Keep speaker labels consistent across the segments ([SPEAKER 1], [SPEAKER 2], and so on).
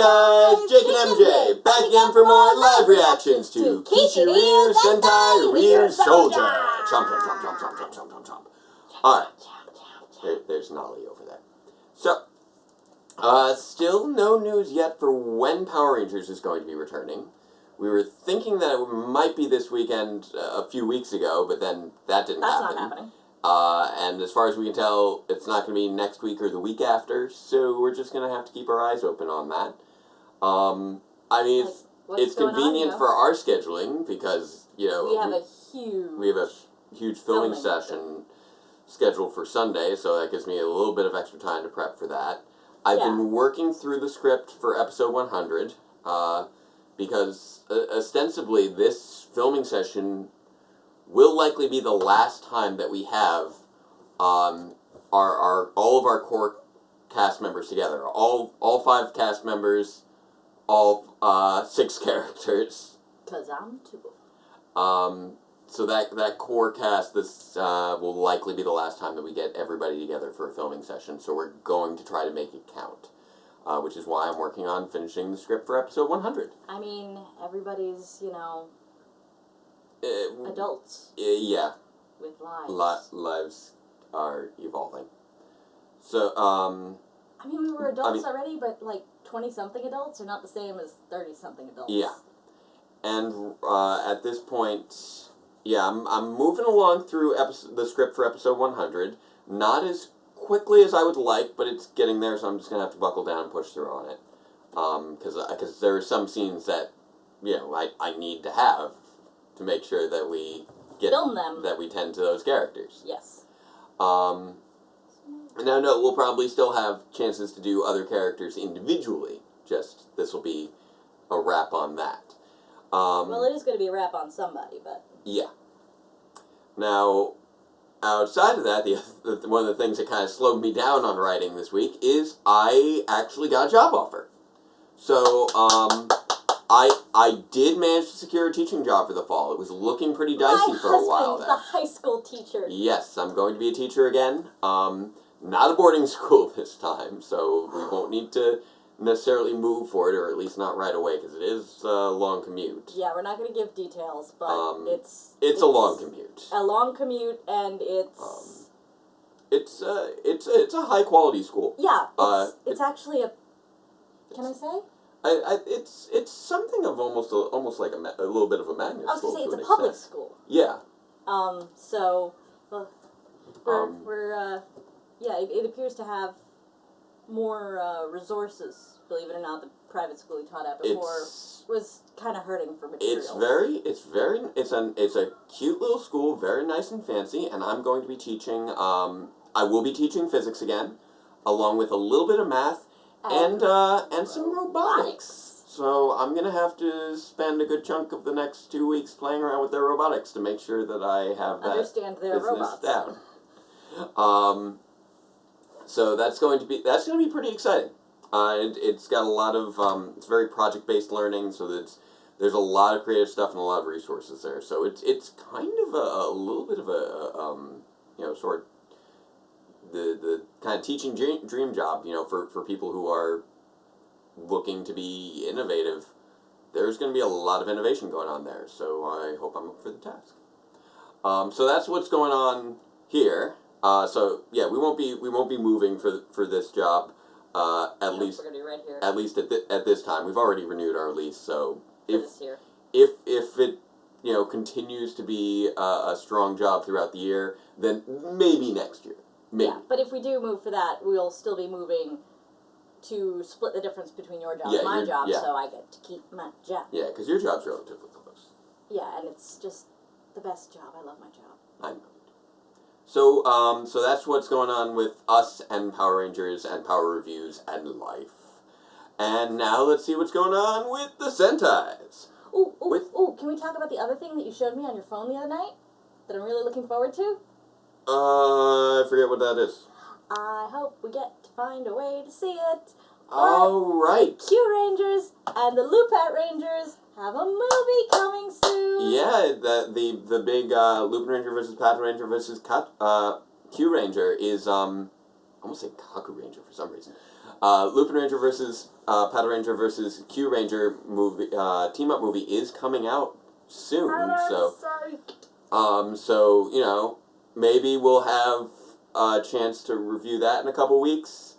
[SPEAKER 1] guys, Jake and MJ, back again for more live reactions to Kishiryu Sentai Ryusoulger. Chomp, chomp, chomp, chomp, chomp, chomp, chomp, chomp, chomp. Alright, there's Nolly over there. So, still no news yet for when Power Rangers is going to be returning. We were thinking that it might be this weekend a few weeks ago, but then that didn't happen.
[SPEAKER 2] That's not happening.
[SPEAKER 1] And as far as we can tell, it's not going to be next week or the week after, so we're just going to have to keep our eyes open on that. I mean, it's convenient for our scheduling because, you know,
[SPEAKER 2] we have a huge
[SPEAKER 1] filming session scheduled for Sunday, so that gives me a little bit of extra time to prep for that. I've been working through the script for episode 100, because ostensibly this filming session will likely be the last time that we have all of our core cast members together. All 5 cast members, all 6 characters.
[SPEAKER 2] 'Cause I'm 2 of them.
[SPEAKER 1] So that core cast, this will likely be the last time that we get everybody together for a filming session. So we're going to try to make it count, which is why I'm working on finishing the script for episode 100.
[SPEAKER 2] I mean, everybody's, you know, adults.
[SPEAKER 1] Yeah.
[SPEAKER 2] With lives.
[SPEAKER 1] Lives are evolving. So,
[SPEAKER 2] I mean, we were adults already, but, like, 20-something adults are not the same as 30-something adults.
[SPEAKER 1] Yeah. And, at this point, yeah, I'm moving along through the script for episode 100. Not as quickly as I would like, but it's getting there, so I'm just going to have to buckle down and push through on it. Because there are some scenes that, you know, I need to have to make sure that we
[SPEAKER 2] film them,
[SPEAKER 1] that we tend to those characters.
[SPEAKER 2] Yes.
[SPEAKER 1] Now, no, we'll probably still have chances to do other characters individually. Just this will be a wrap on that.
[SPEAKER 2] Well, it is going to be a wrap on somebody, but
[SPEAKER 1] yeah. Now, outside of that, one of the things that kind of slowed me down on writing this week is I actually got a job offer. So, I did manage to secure a teaching job for the fall. It was looking pretty dicey for a while there.
[SPEAKER 2] My husband's the high school teacher.
[SPEAKER 1] Yes, I'm going to be a teacher again. Not a boarding school this time, so we won't need to necessarily move for it, or at least not right away, because it is a long commute.
[SPEAKER 2] Yeah, we're not going to give details, but it's
[SPEAKER 1] a long commute.
[SPEAKER 2] A long commute, and
[SPEAKER 1] it's a high quality school.
[SPEAKER 2] Yeah, it's actually a. Can I say?
[SPEAKER 1] It's something of almost like a little bit of a magnet school.
[SPEAKER 2] I was going to say it's a public school.
[SPEAKER 1] Yeah.
[SPEAKER 2] So, it appears to have
[SPEAKER 1] more
[SPEAKER 2] resources. Believe it or not, the private school he taught at before was kind of hurting for materials.
[SPEAKER 1] It's a cute little school, very nice and fancy, and I'm going to be teaching. I will be teaching physics again, along with a little bit of math. And some robotics. So I'm going to have to spend a good chunk of the next 2 weeks playing around with their robotics to make sure that I have that
[SPEAKER 2] their
[SPEAKER 1] business
[SPEAKER 2] robots
[SPEAKER 1] down. So that's going to be pretty exciting. It's got a lot of it's very project-based learning, so there's a lot of creative stuff and a lot of resources there. So it's kind of a little bit of a sort of the kind of teaching dream job, you know, for people who are looking to be innovative. There's going to be a lot of innovation going on there, so I hope I'm up for the task. So that's what's going on here. So yeah, we won't be moving for this job. At least
[SPEAKER 2] we're gonna be right here.
[SPEAKER 1] At least at this time, we've already renewed our lease. So if it continues to be a strong job throughout the year, then maybe next year. Maybe.
[SPEAKER 2] Yeah, but if we do move for that, we'll still be moving to split the difference between your job and my job, so I get to keep my job.
[SPEAKER 1] Yeah, because your job's relatively close.
[SPEAKER 2] Yeah, and it's just the best job. I love my job.
[SPEAKER 1] I know. So that's what's going on with us and Power Rangers and Power Reviews and life. And now let's see what's going on with the Sentais.
[SPEAKER 2] Ooh, can we talk about the other thing that you showed me on your phone the other night that I'm really looking forward to?
[SPEAKER 1] I forget what that is.
[SPEAKER 2] I hope we get to find a way to see it.
[SPEAKER 1] All right.
[SPEAKER 2] The Q Rangers and the Lupet Rangers have a movie coming soon.
[SPEAKER 1] Yeah, the big Lupin Ranger versus Pat Ranger versus Q Ranger is I almost say Kaku Ranger for some reason. Lupin Ranger versus Powder Ranger versus Q Ranger movie team up movie is coming out soon. So you know, maybe we'll have a chance to review that in a couple weeks,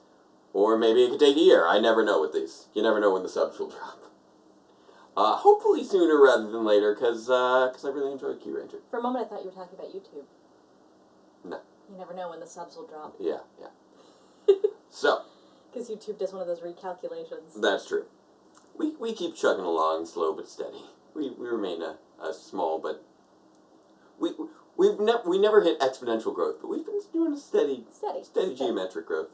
[SPEAKER 1] or maybe it could take a year. I never know with these. You never know when the subs will drop. Hopefully sooner rather than later, because I really enjoyed Q Ranger.
[SPEAKER 2] For a moment, I thought you were talking about YouTube.
[SPEAKER 1] No.
[SPEAKER 2] You never know when the subs will drop.
[SPEAKER 1] Yeah. So.
[SPEAKER 2] Because YouTube does one of those recalculations.
[SPEAKER 1] That's true. We keep chugging along, slow but steady. We remain a small, but we never hit exponential growth, but we've been doing a steady geometric growth,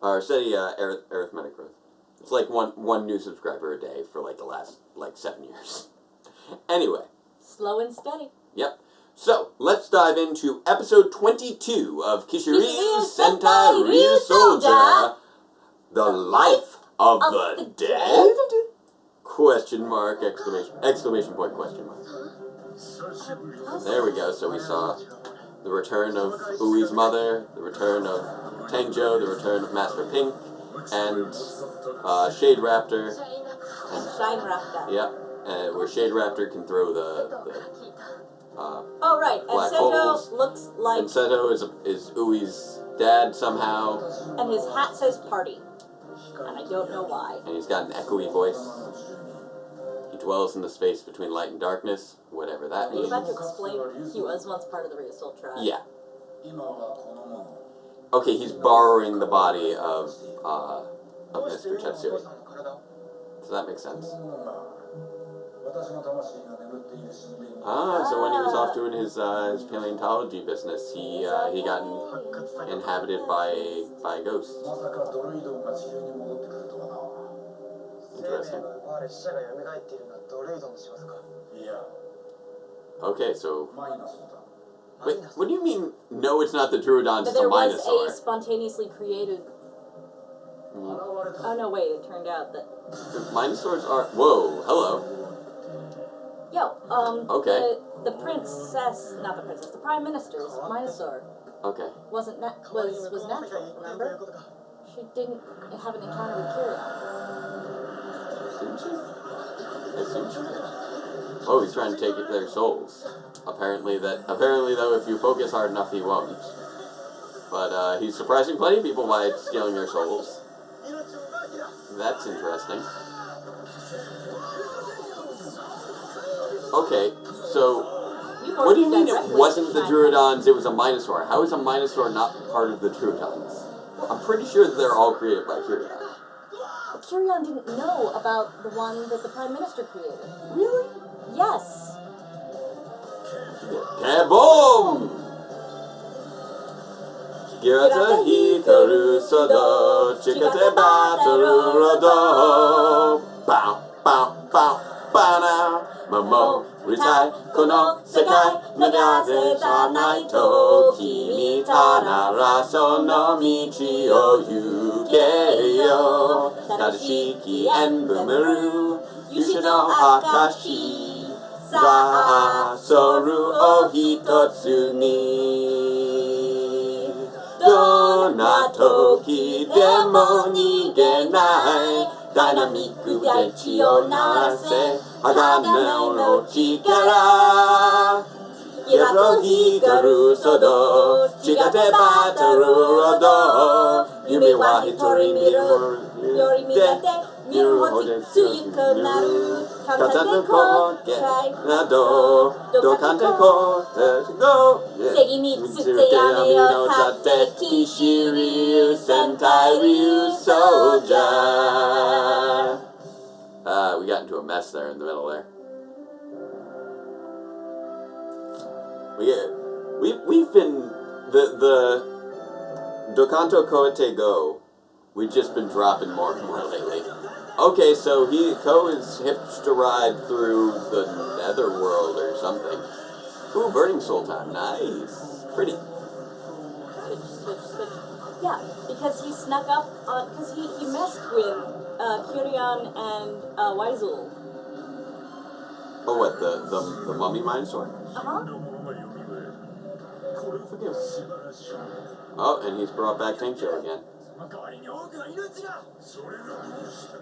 [SPEAKER 1] or steady arithmetic growth. It's like one new subscriber a day for like the last 7 years. Anyway.
[SPEAKER 2] Slow and steady.
[SPEAKER 1] Yep. So, let's dive into episode 22 of Kishiryu Sentai Ryusoulger, The Life of the Dead? Question mark, exclamation point, question mark. There we go. So we saw the return of Ui's mother, the return of Tangjo, the return of Master Pink, and Shade Raptor.
[SPEAKER 2] And Shine Raptor.
[SPEAKER 1] Yep. Where Shade Raptor can throw the
[SPEAKER 2] oh, right. And Seto looks like...
[SPEAKER 1] And Seto is Ui's dad somehow.
[SPEAKER 2] And his hat says party. And I don't know why.
[SPEAKER 1] And he's got an echoey voice. He dwells in the space between light and darkness, whatever that means.
[SPEAKER 2] Are you about to explain he was once part of the Ryusoul tribe?
[SPEAKER 1] Yeah. Okay, he's borrowing the body of Mr. Tetsui. Does that make sense? So when he was off doing his paleontology business, he got inhabited by ghosts. Interesting. Okay, so... Wait, what do you mean, no, it's not the Druidons, it's a Minosaur?
[SPEAKER 2] There was a spontaneously created... Oh, no, wait, it turned out that...
[SPEAKER 1] The Minosaurs are... Whoa, hello.
[SPEAKER 2] Yo,
[SPEAKER 1] okay.
[SPEAKER 2] The princess, not the princess, the prime minister's Minosaur.
[SPEAKER 1] Okay.
[SPEAKER 2] Was natural, remember? She didn't have an encounter with Kirion.
[SPEAKER 1] Didn't she? I assume she did. Oh, he's trying to take their souls. Apparently, though, if you focus hard enough, he won't. But he's surprising plenty of people by stealing their souls. That's interesting. Okay, so what do you mean it wasn't the Druidons, it was a Minosaur? How is a Minosaur not part of the Druidons? I'm pretty sure that they're all created by Kirion.
[SPEAKER 2] But Kirion didn't know about the one that the Prime Minister created.
[SPEAKER 1] Really?
[SPEAKER 2] Yes.
[SPEAKER 1] Kaboom! Girata hikaru sodo, chikate bataru rodo. Bow, bow, bow, bow now. Mamo, ritai, kono, sekai, nagaze janai to, kimi tanara sono michi o yukeyo. Tadashiki and Boomeroo, Yushi no Akashi, Za soru o hitotsu ni. Donatoki demo nigenai, dynamiku de chi o narase, Hagane no chikara. Girato hikaru sodo, chigate bataru rodo. Yume wa hitori miru, yori migate, miru hojitsu yuko naru. Kante kote nado, do kante kote go.
[SPEAKER 2] Segi mitsutse yame yo tate, Kishiryu Sentai Ryusoulger. We got into a mess there in the middle there. We've been the Dokanto Koete Go. We've just been dropping more and more lately. Okay, so Ko is hitched a ride through the netherworld or something. Ooh, burning soul time, nice, pretty. Switch. Yeah, because he snuck up on, because he messed with Kirion and Waizul.
[SPEAKER 1] Oh, what, the mummy Minosaur? Forgive. Oh, and he's brought back Tangjo again.
[SPEAKER 3] 代わりに多くの命が。それがどうした。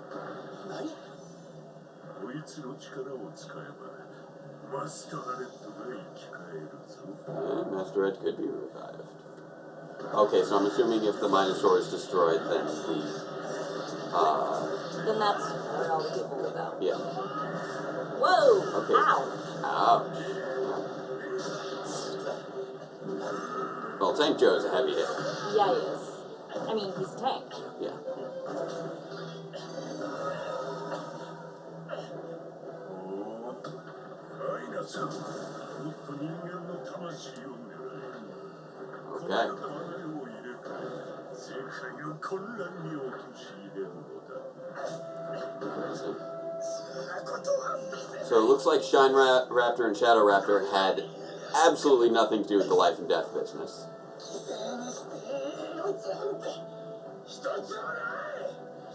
[SPEAKER 3] 何。こいつの力を使えばマスターレッドが生き返るぞ。
[SPEAKER 1] Master Red could be revived. Okay, so I'm assuming if the Minosaur is destroyed, then
[SPEAKER 4] Then that's where all the people will go.
[SPEAKER 1] yeah.
[SPEAKER 4] Whoa!
[SPEAKER 1] Okay.
[SPEAKER 4] Ow!
[SPEAKER 1] Ouch. Well, Tank Joe's a heavy hitter.
[SPEAKER 4] Yeah, he is. I mean, he's a tank.
[SPEAKER 1] Yeah. Okay. So it looks like Shine Raptor and Shadow Raptor had absolutely nothing to do with the life and death business.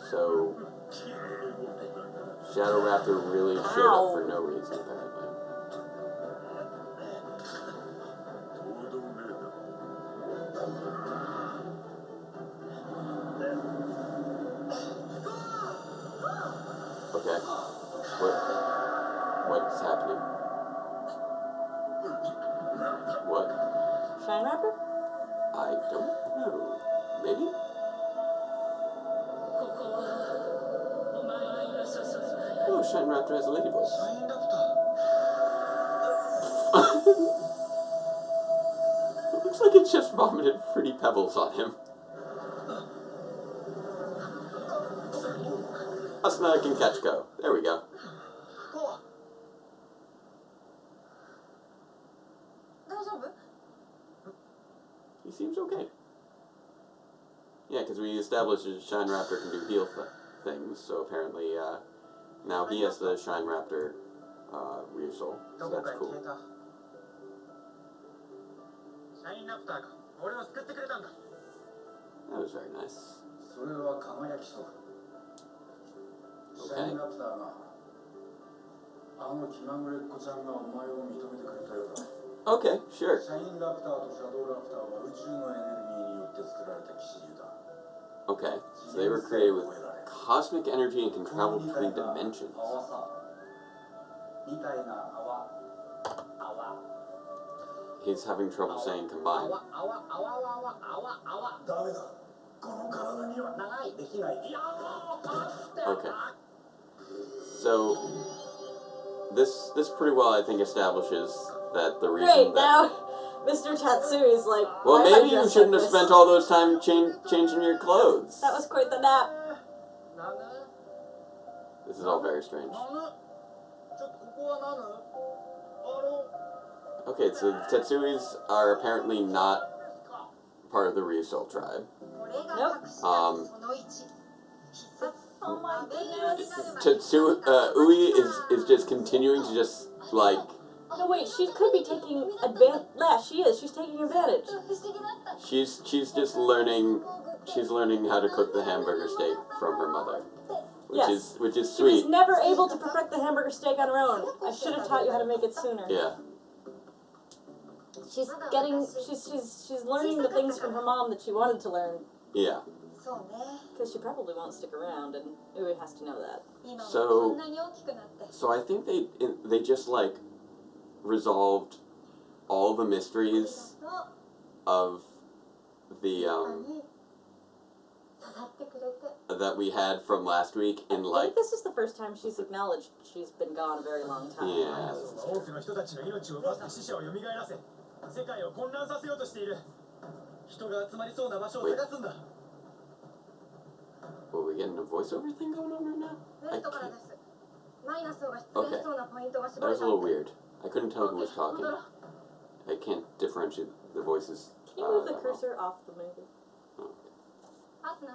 [SPEAKER 1] So Shadow Raptor really showed up for no reason, apparently. Okay. What's happening? What?
[SPEAKER 4] Shine Raptor?
[SPEAKER 1] I don't know. Maybe? Oh, Shine Raptor has a lady voice. It looks like it just vomited fruity pebbles on him. Asuna can catch Ko. There we go. He seems okay. Yeah, because we established that Shine Raptor can do heal things, so apparently now he has the Shine Raptor Ryusoul, so that's cool. That was very nice. Okay. Okay, sure. Okay, so they were created with cosmic energy and can travel between dimensions. He's having trouble saying combined. Okay. So this pretty well, I think, establishes that the reason
[SPEAKER 4] Great,
[SPEAKER 1] that
[SPEAKER 4] now Mr. Tatsui's like,
[SPEAKER 1] well,
[SPEAKER 4] why am I
[SPEAKER 1] maybe you
[SPEAKER 4] dressed
[SPEAKER 1] shouldn't
[SPEAKER 4] like
[SPEAKER 1] have
[SPEAKER 4] this?
[SPEAKER 1] spent all those time changing your clothes.
[SPEAKER 4] That was quite the nap.
[SPEAKER 1] This is all very strange. Okay, so the Tetsuis are apparently not part of the Ryusoul tribe.
[SPEAKER 4] Nope. Oh my goodness.
[SPEAKER 1] Ui is just continuing to just, like...
[SPEAKER 4] No, wait, she could be taking advantage. Yeah, she is. She's taking advantage.
[SPEAKER 1] She's just learning... She's learning how to cook the hamburger steak from her mother. Which is sweet.
[SPEAKER 4] She was never able to perfect the hamburger steak on her own. I should have taught you how to make it sooner.
[SPEAKER 1] Yeah.
[SPEAKER 4] She's learning the things from her mom that she wanted to learn.
[SPEAKER 1] Yeah.
[SPEAKER 4] Because she probably won't stick around, and Ui has to know that.
[SPEAKER 1] So I think they just, like, resolved all the mysteries of the, that we had from last week in,
[SPEAKER 4] I
[SPEAKER 1] like...
[SPEAKER 4] think this is the first time she's acknowledged she's been gone a very long time.
[SPEAKER 1] Yeah. Were we getting a voiceover thing going on right now? I can't. Okay. That was a little weird. I couldn't tell who was talking. I can't differentiate the voices.
[SPEAKER 4] Can you move the cursor off the movie?
[SPEAKER 1] Oh, okay.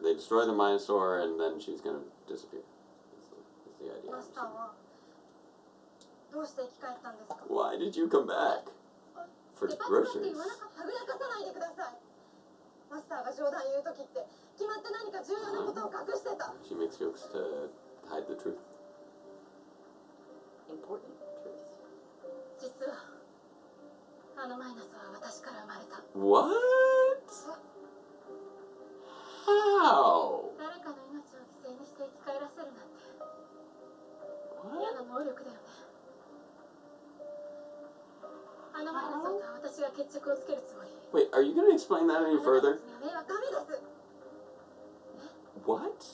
[SPEAKER 1] They destroy the Minosaur and then she's gonna disappear. That's the idea. Why did you come back? For groceries. She makes jokes to hide the truth.
[SPEAKER 4] Important truth.
[SPEAKER 1] What? How? What? Wait, are you going to explain that any further? What?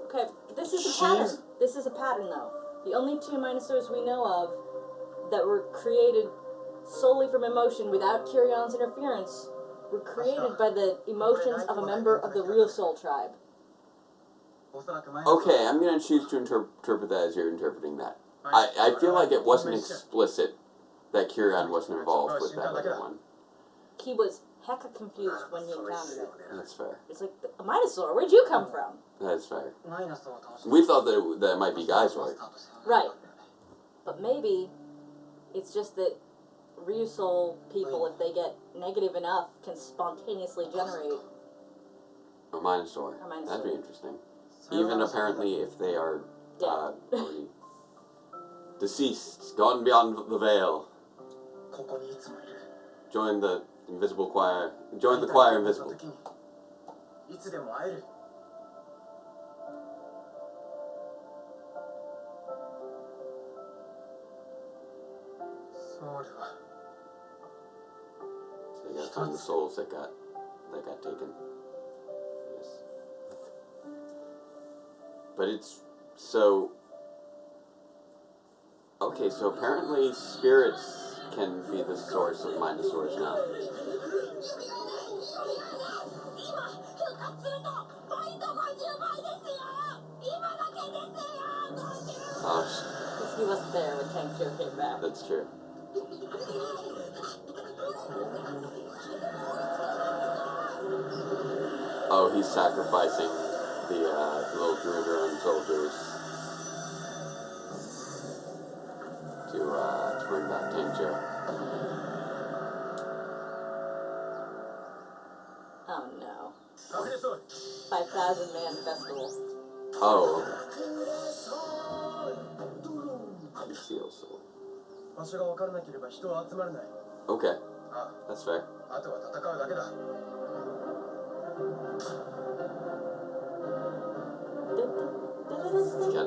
[SPEAKER 4] Okay, this is a
[SPEAKER 1] Jeez.
[SPEAKER 4] pattern. This is a pattern, though. The only two Minosaurs we know of that were created solely from emotion without Kiryon's interference were created by the emotions of a member of the Ryusoul tribe.
[SPEAKER 1] Okay, I'm going to choose to interpret that as you're interpreting that. I feel like it wasn't explicit that Kiryon wasn't involved with that other one.
[SPEAKER 4] He was hecka confused when he encountered it.
[SPEAKER 1] That's fair.
[SPEAKER 4] It's like, a Minosaur, where'd you come from?
[SPEAKER 1] That's fair. We thought that it might be Geysorg.
[SPEAKER 4] Right. But maybe it's just that Ryusoul people, if they get negative enough, can spontaneously generate
[SPEAKER 1] A Minosaur.
[SPEAKER 4] A Minosaur.
[SPEAKER 1] That'd be interesting. Even apparently if they are already deceased, gone beyond the veil. Join the invisible choir. Join the choir invisible. So you gotta find the souls that got taken. Yes. But it's so. Okay, so apparently spirits can be the source of Minosaurs now. Oh,
[SPEAKER 4] he wasn't there when Tank Joe came back.
[SPEAKER 1] that's true. Oh, he's sacrificing the little Druidron soldiers to bring back Tank Joe.
[SPEAKER 4] Oh no. 5,000 man festival.
[SPEAKER 1] Oh, okay. Seal soul. Okay, that's fair.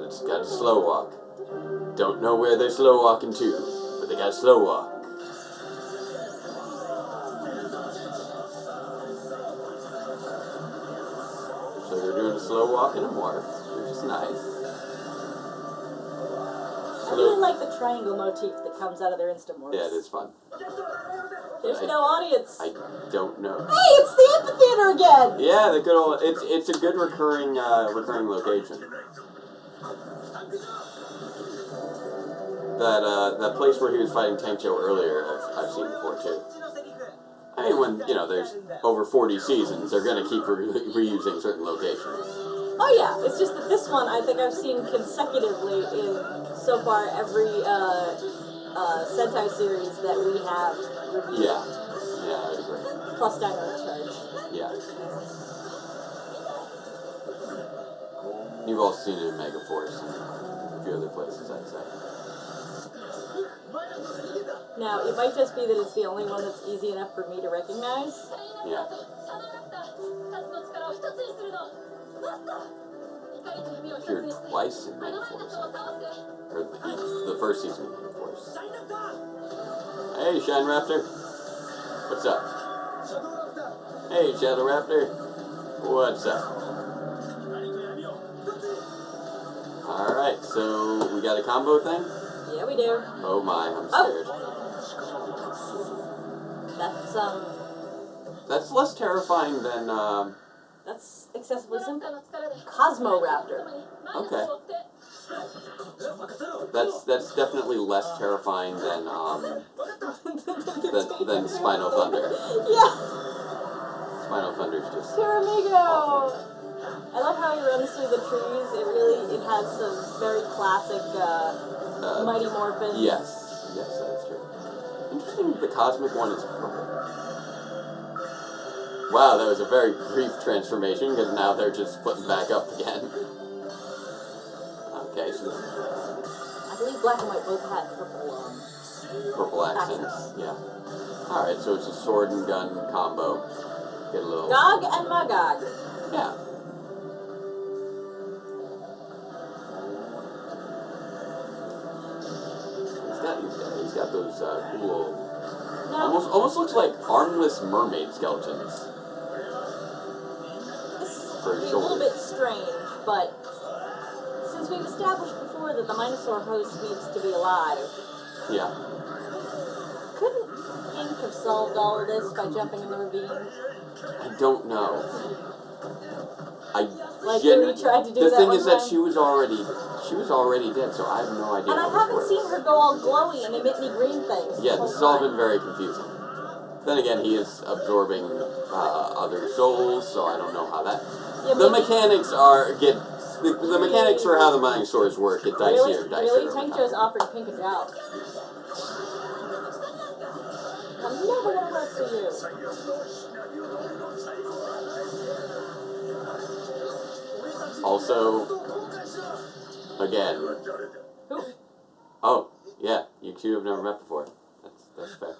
[SPEAKER 1] Just gotta slow walk. Don't know where they're slow walking to, but they gotta slow walk. So they're doing a slow walk and a morph, which is nice.
[SPEAKER 4] I really like the triangle motif that comes out of their Instamorphs.
[SPEAKER 1] Yeah, it is fun.
[SPEAKER 4] There's no audience.
[SPEAKER 1] I don't know.
[SPEAKER 4] Hey, it's the amphitheater again!
[SPEAKER 1] Yeah, the good old. It's a good recurring location. That place where he was fighting Tank Joe earlier, I've seen before too. I mean, when there's over 40 seasons, they're gonna keep reusing certain locations.
[SPEAKER 4] Oh yeah, it's just that this one I think I've seen consecutively in so far every Sentai series that we have reviewed.
[SPEAKER 1] Yeah, I would agree.
[SPEAKER 4] Plus Dino Charge.
[SPEAKER 1] Yeah. You've also seen it in Megaforce and a few other places, I'd say.
[SPEAKER 4] Now, it might just be that it's the only one that's easy enough for me to recognize.
[SPEAKER 1] Yeah. Appeared twice in Megaforce, actually. Or the first season of Megaforce. Hey, Shine Raptor. What's up? Hey, Shadow Raptor. What's up? Alright, so we got a combo thing?
[SPEAKER 4] Yeah, we do.
[SPEAKER 1] Oh my, I'm scared. That's less terrifying than,
[SPEAKER 4] That's excessively simple. Cosmo Raptor.
[SPEAKER 1] Okay. That's definitely less terrifying than Spinal Thunder.
[SPEAKER 4] Yeah.
[SPEAKER 1] Spinal Thunder's just
[SPEAKER 4] Pyramigo!
[SPEAKER 1] awful.
[SPEAKER 4] I love how he runs through the trees. It has some very classic Mighty Morphin.
[SPEAKER 1] Yes, that's true. Interesting, the cosmic one is purple. Wow, that was a very brief transformation, because now they're just splitting back up again. Okay, so
[SPEAKER 4] I believe black and white both had
[SPEAKER 1] purple accents. Yeah. Alright, so it's a sword and gun combo. Get a little...
[SPEAKER 4] Gog and Magog.
[SPEAKER 1] Yeah. He's got those cool...
[SPEAKER 4] Now,
[SPEAKER 1] Almost looks like armless mermaid skeletons.
[SPEAKER 4] this
[SPEAKER 1] For
[SPEAKER 4] would
[SPEAKER 1] his
[SPEAKER 4] be a little bit
[SPEAKER 1] shoulders.
[SPEAKER 4] strange, but since we've established before that the Minosaur host needs to be alive,
[SPEAKER 1] Yeah.
[SPEAKER 4] couldn't Ink have solved all of this by jumping in the ravine?
[SPEAKER 1] I don't know.
[SPEAKER 4] Like Yuri tried to do
[SPEAKER 1] the
[SPEAKER 4] that
[SPEAKER 1] thing
[SPEAKER 4] one
[SPEAKER 1] is that
[SPEAKER 4] time?
[SPEAKER 1] she was already dead, so I have no idea
[SPEAKER 4] And I
[SPEAKER 1] how this
[SPEAKER 4] haven't
[SPEAKER 1] works.
[SPEAKER 4] seen her go all glowy and emit any green things.
[SPEAKER 1] Yeah, this has all been very confusing. Then again, he is absorbing other souls, so I don't know how that...
[SPEAKER 4] Yeah,
[SPEAKER 1] The
[SPEAKER 4] maybe-
[SPEAKER 1] mechanics the mechanics for how the Minosaurs work get dicier and dicier
[SPEAKER 4] Really?
[SPEAKER 1] over
[SPEAKER 4] Tankjo's
[SPEAKER 1] time.
[SPEAKER 4] offering Pink a job. I'm never gonna work for you.
[SPEAKER 1] Also, again...
[SPEAKER 4] Who?
[SPEAKER 1] Oh, yeah, you two have never met before. That's fair.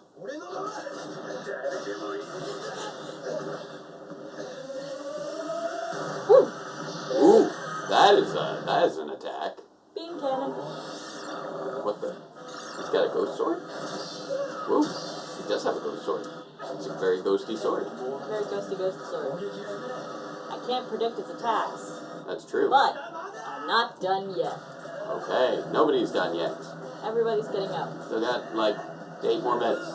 [SPEAKER 4] Woo!
[SPEAKER 1] Ooh, that is an attack.
[SPEAKER 4] Beam cannon.
[SPEAKER 1] What the? He's got a ghost sword? Woo, he does have a ghost sword. It's a very ghosty sword.
[SPEAKER 4] Very ghosty ghost sword. I can't predict its attacks,
[SPEAKER 1] That's true.
[SPEAKER 4] but I'm not done yet.
[SPEAKER 1] Okay, nobody's done yet.
[SPEAKER 4] Everybody's getting up.
[SPEAKER 1] Still got like 8 more minutes.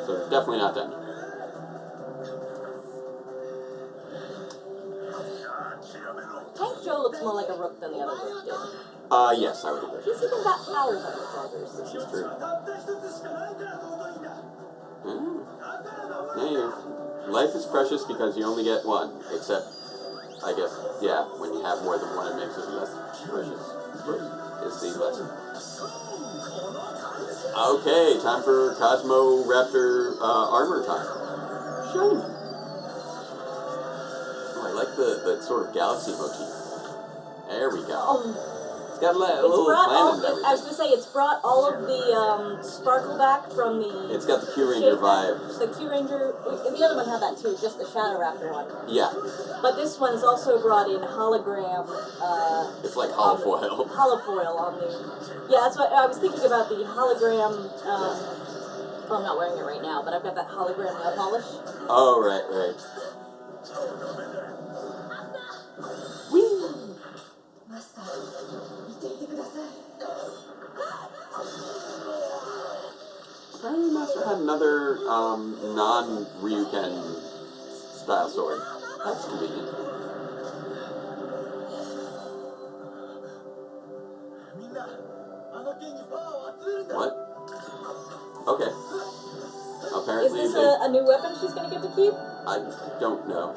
[SPEAKER 1] So definitely not done.
[SPEAKER 4] Tankjo looks more like a rook than the other rook did.
[SPEAKER 1] Yes, I would agree.
[SPEAKER 4] He's even got powers on his shoulders.
[SPEAKER 1] This is true. Yeah, life is precious because you only get one. Except, I guess, yeah, when you have more than one, it makes it less precious. I suppose is the lesson. Okay, time for Cosmo Raptor armor time. Shiny. Oh, I like the sort of galaxy motif. There we go.
[SPEAKER 4] Oh,
[SPEAKER 1] It's got a
[SPEAKER 4] it's
[SPEAKER 1] little
[SPEAKER 4] brought all.
[SPEAKER 1] planet and everything.
[SPEAKER 4] I was gonna say it's brought all of the sparkle back from the.
[SPEAKER 1] It's got the Q Ranger
[SPEAKER 4] shape-
[SPEAKER 1] vibes.
[SPEAKER 4] The Q Ranger. The other one had that too, just the Shadow Raptor one.
[SPEAKER 1] Yeah,
[SPEAKER 4] But this one is also brought in hologram.
[SPEAKER 1] it's like holofoil.
[SPEAKER 4] Holofoil on the. Yeah, that's what I was thinking about, the hologram. Well, I'm not wearing it right now, but I've got that hologram nail polish.
[SPEAKER 1] Oh, right. Apparently Master had another non-Ryuken style sword. That's convenient. What? Okay.
[SPEAKER 4] Is
[SPEAKER 1] Apparently
[SPEAKER 4] this a new weapon she's gonna get to keep?
[SPEAKER 1] I don't know.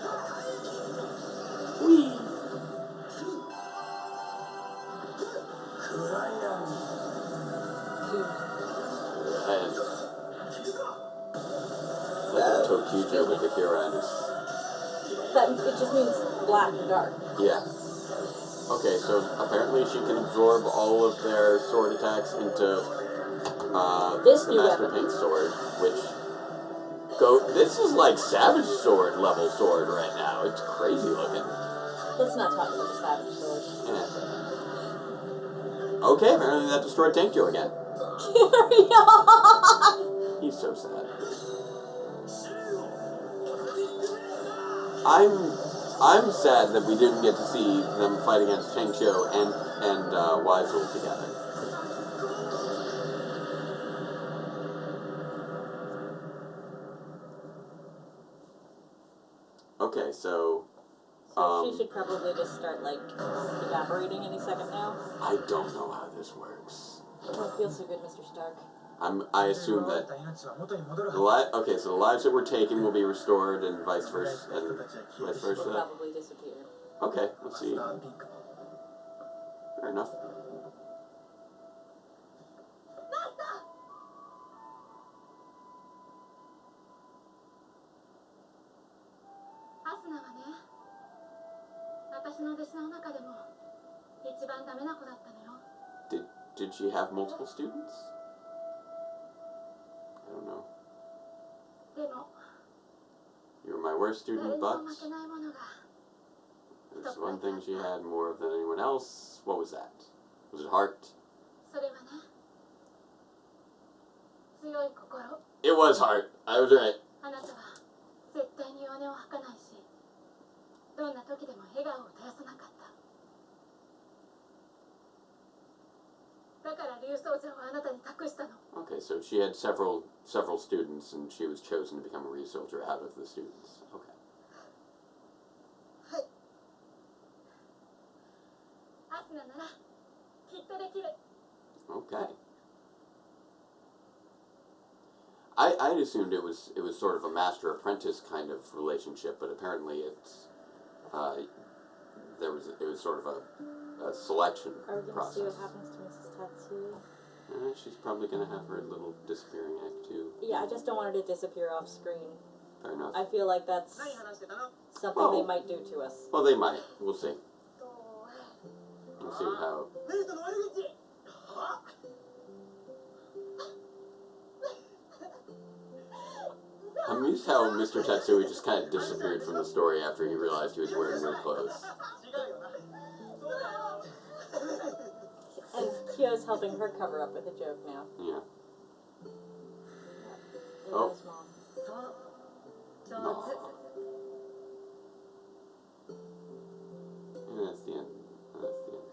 [SPEAKER 1] And like a Tokujo with the Kiran.
[SPEAKER 4] That it just means black and dark.
[SPEAKER 1] Yeah. Okay, so apparently she can absorb all of their sword attacks into
[SPEAKER 4] This
[SPEAKER 1] the
[SPEAKER 4] new
[SPEAKER 1] Master
[SPEAKER 4] weapon.
[SPEAKER 1] Paint sword, which this is like Savage Sword level sword right now. It's crazy looking.
[SPEAKER 4] Let's not talk about the Savage Sword.
[SPEAKER 1] Yeah. Okay, apparently that destroyed Tankjo again.
[SPEAKER 4] Carry on!
[SPEAKER 1] He's so sad. I'm sad that we didn't get to see them fight against Tankjo and Weisel together. Okay, so
[SPEAKER 4] So she should probably just start, like, evaporating any second now.
[SPEAKER 1] I don't know how this works.
[SPEAKER 4] Oh, it feels so good, Mr. Stark.
[SPEAKER 1] I assume that okay, so the lives that we're taking will be restored and vice versa.
[SPEAKER 4] Will probably disappear.
[SPEAKER 1] Okay, let's see. Fair enough.
[SPEAKER 5] 一番ダメな子だったのよ。
[SPEAKER 1] Did she have multiple students? I don't know.
[SPEAKER 5] でも
[SPEAKER 1] You were my worst
[SPEAKER 5] 誰
[SPEAKER 1] student,
[SPEAKER 5] に
[SPEAKER 1] but
[SPEAKER 5] も負けないものが
[SPEAKER 1] there's one thing she had more than anyone else. What was that? Was it heart?
[SPEAKER 5] それはね、強い心。
[SPEAKER 1] It was heart. I was right.
[SPEAKER 5] あなたは絶対に弱音を吐かないし、どんな時でも笑顔を絶やさなかった。だから竜奏者はあなたに託したの。
[SPEAKER 1] Okay, so she had several students, and she was chosen to become a Ryusoulger out of the students. Okay.
[SPEAKER 5] はい。アスナならきっとできる。
[SPEAKER 1] Okay. I'd assumed it was sort of a master apprentice kind of relationship, but apparently it's it was sort of a selection
[SPEAKER 4] Are we gonna
[SPEAKER 1] process.
[SPEAKER 4] see what happens to Mrs. Tatsu?
[SPEAKER 1] She's probably gonna have her little disappearing act too.
[SPEAKER 4] Yeah, I just don't want her to disappear off screen.
[SPEAKER 1] Fair enough.
[SPEAKER 4] I feel like that's
[SPEAKER 6] 何話してたの？
[SPEAKER 4] something
[SPEAKER 1] Oh.
[SPEAKER 4] they might do to us.
[SPEAKER 1] Well, they might. We'll see.
[SPEAKER 5] どう
[SPEAKER 1] We'll see how.
[SPEAKER 6] メイトの悪口。は？
[SPEAKER 1] I'm used to how Mr. Tatsui just kind of disappeared from the story after he realized he was wearing new clothes.
[SPEAKER 6] 違うよな。そうだよ。
[SPEAKER 4] And Kyo's helping her cover up with a joke now.
[SPEAKER 1] Yeah.
[SPEAKER 4] It
[SPEAKER 1] Oh.
[SPEAKER 4] was mom.
[SPEAKER 5] そう上
[SPEAKER 1] No.
[SPEAKER 5] 手。
[SPEAKER 1] And that's the end. That's the end.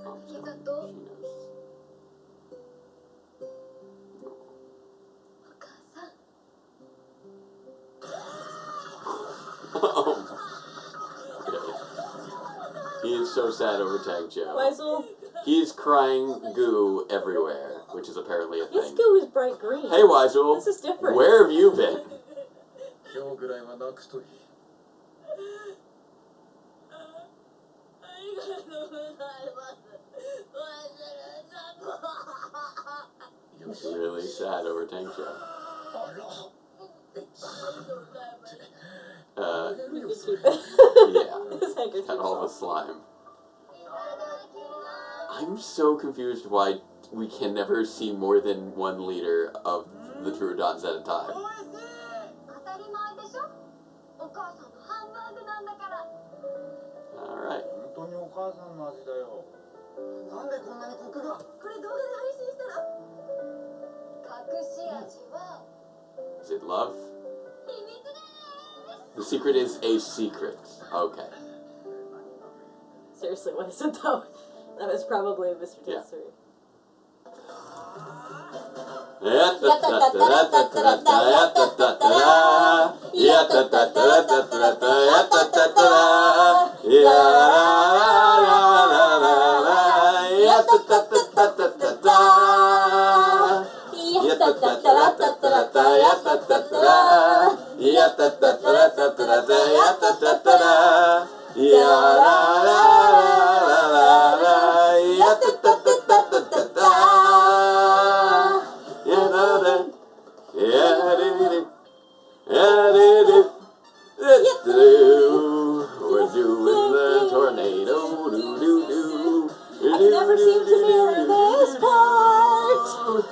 [SPEAKER 1] Mom's
[SPEAKER 5] He
[SPEAKER 1] gone.
[SPEAKER 5] got though.
[SPEAKER 1] She knows.
[SPEAKER 5] お母さん。
[SPEAKER 1] Oh. He is so sad over Tag Joe.
[SPEAKER 4] Weisel,
[SPEAKER 1] He's crying goo everywhere, which is apparently a
[SPEAKER 4] his
[SPEAKER 1] thing.
[SPEAKER 4] goo is bright green.
[SPEAKER 1] Hey Weisel,
[SPEAKER 4] This is different.
[SPEAKER 1] where have you been?
[SPEAKER 3] 今日ぐらいは泣くといい。
[SPEAKER 5] ありがとうございます。
[SPEAKER 1] He's really sad over Tag Joe.
[SPEAKER 3] あら。
[SPEAKER 4] You can keep it.
[SPEAKER 1] Yeah.
[SPEAKER 4] His handkerchief's
[SPEAKER 1] Got all the
[SPEAKER 4] off.
[SPEAKER 1] slime. I'm so confused why we can never see more than one leader of the Troodons at a time.
[SPEAKER 5] 当たり前でしょ。お母さんのハンバーグなんだから。
[SPEAKER 1] Alright.
[SPEAKER 3] 本当にお母さんの味だよ。なんでこんなにコクが。
[SPEAKER 5] これ動画で配信したら。隠し味は
[SPEAKER 1] Is it love?
[SPEAKER 5] 秘密です。
[SPEAKER 1] The secret is a secret. Okay.
[SPEAKER 4] Seriously, what is it though? That was probably Mr.
[SPEAKER 1] Yeah.
[SPEAKER 4] Tatsuri.
[SPEAKER 1] We're doing the tornado.
[SPEAKER 4] I can never seem to mirror this part.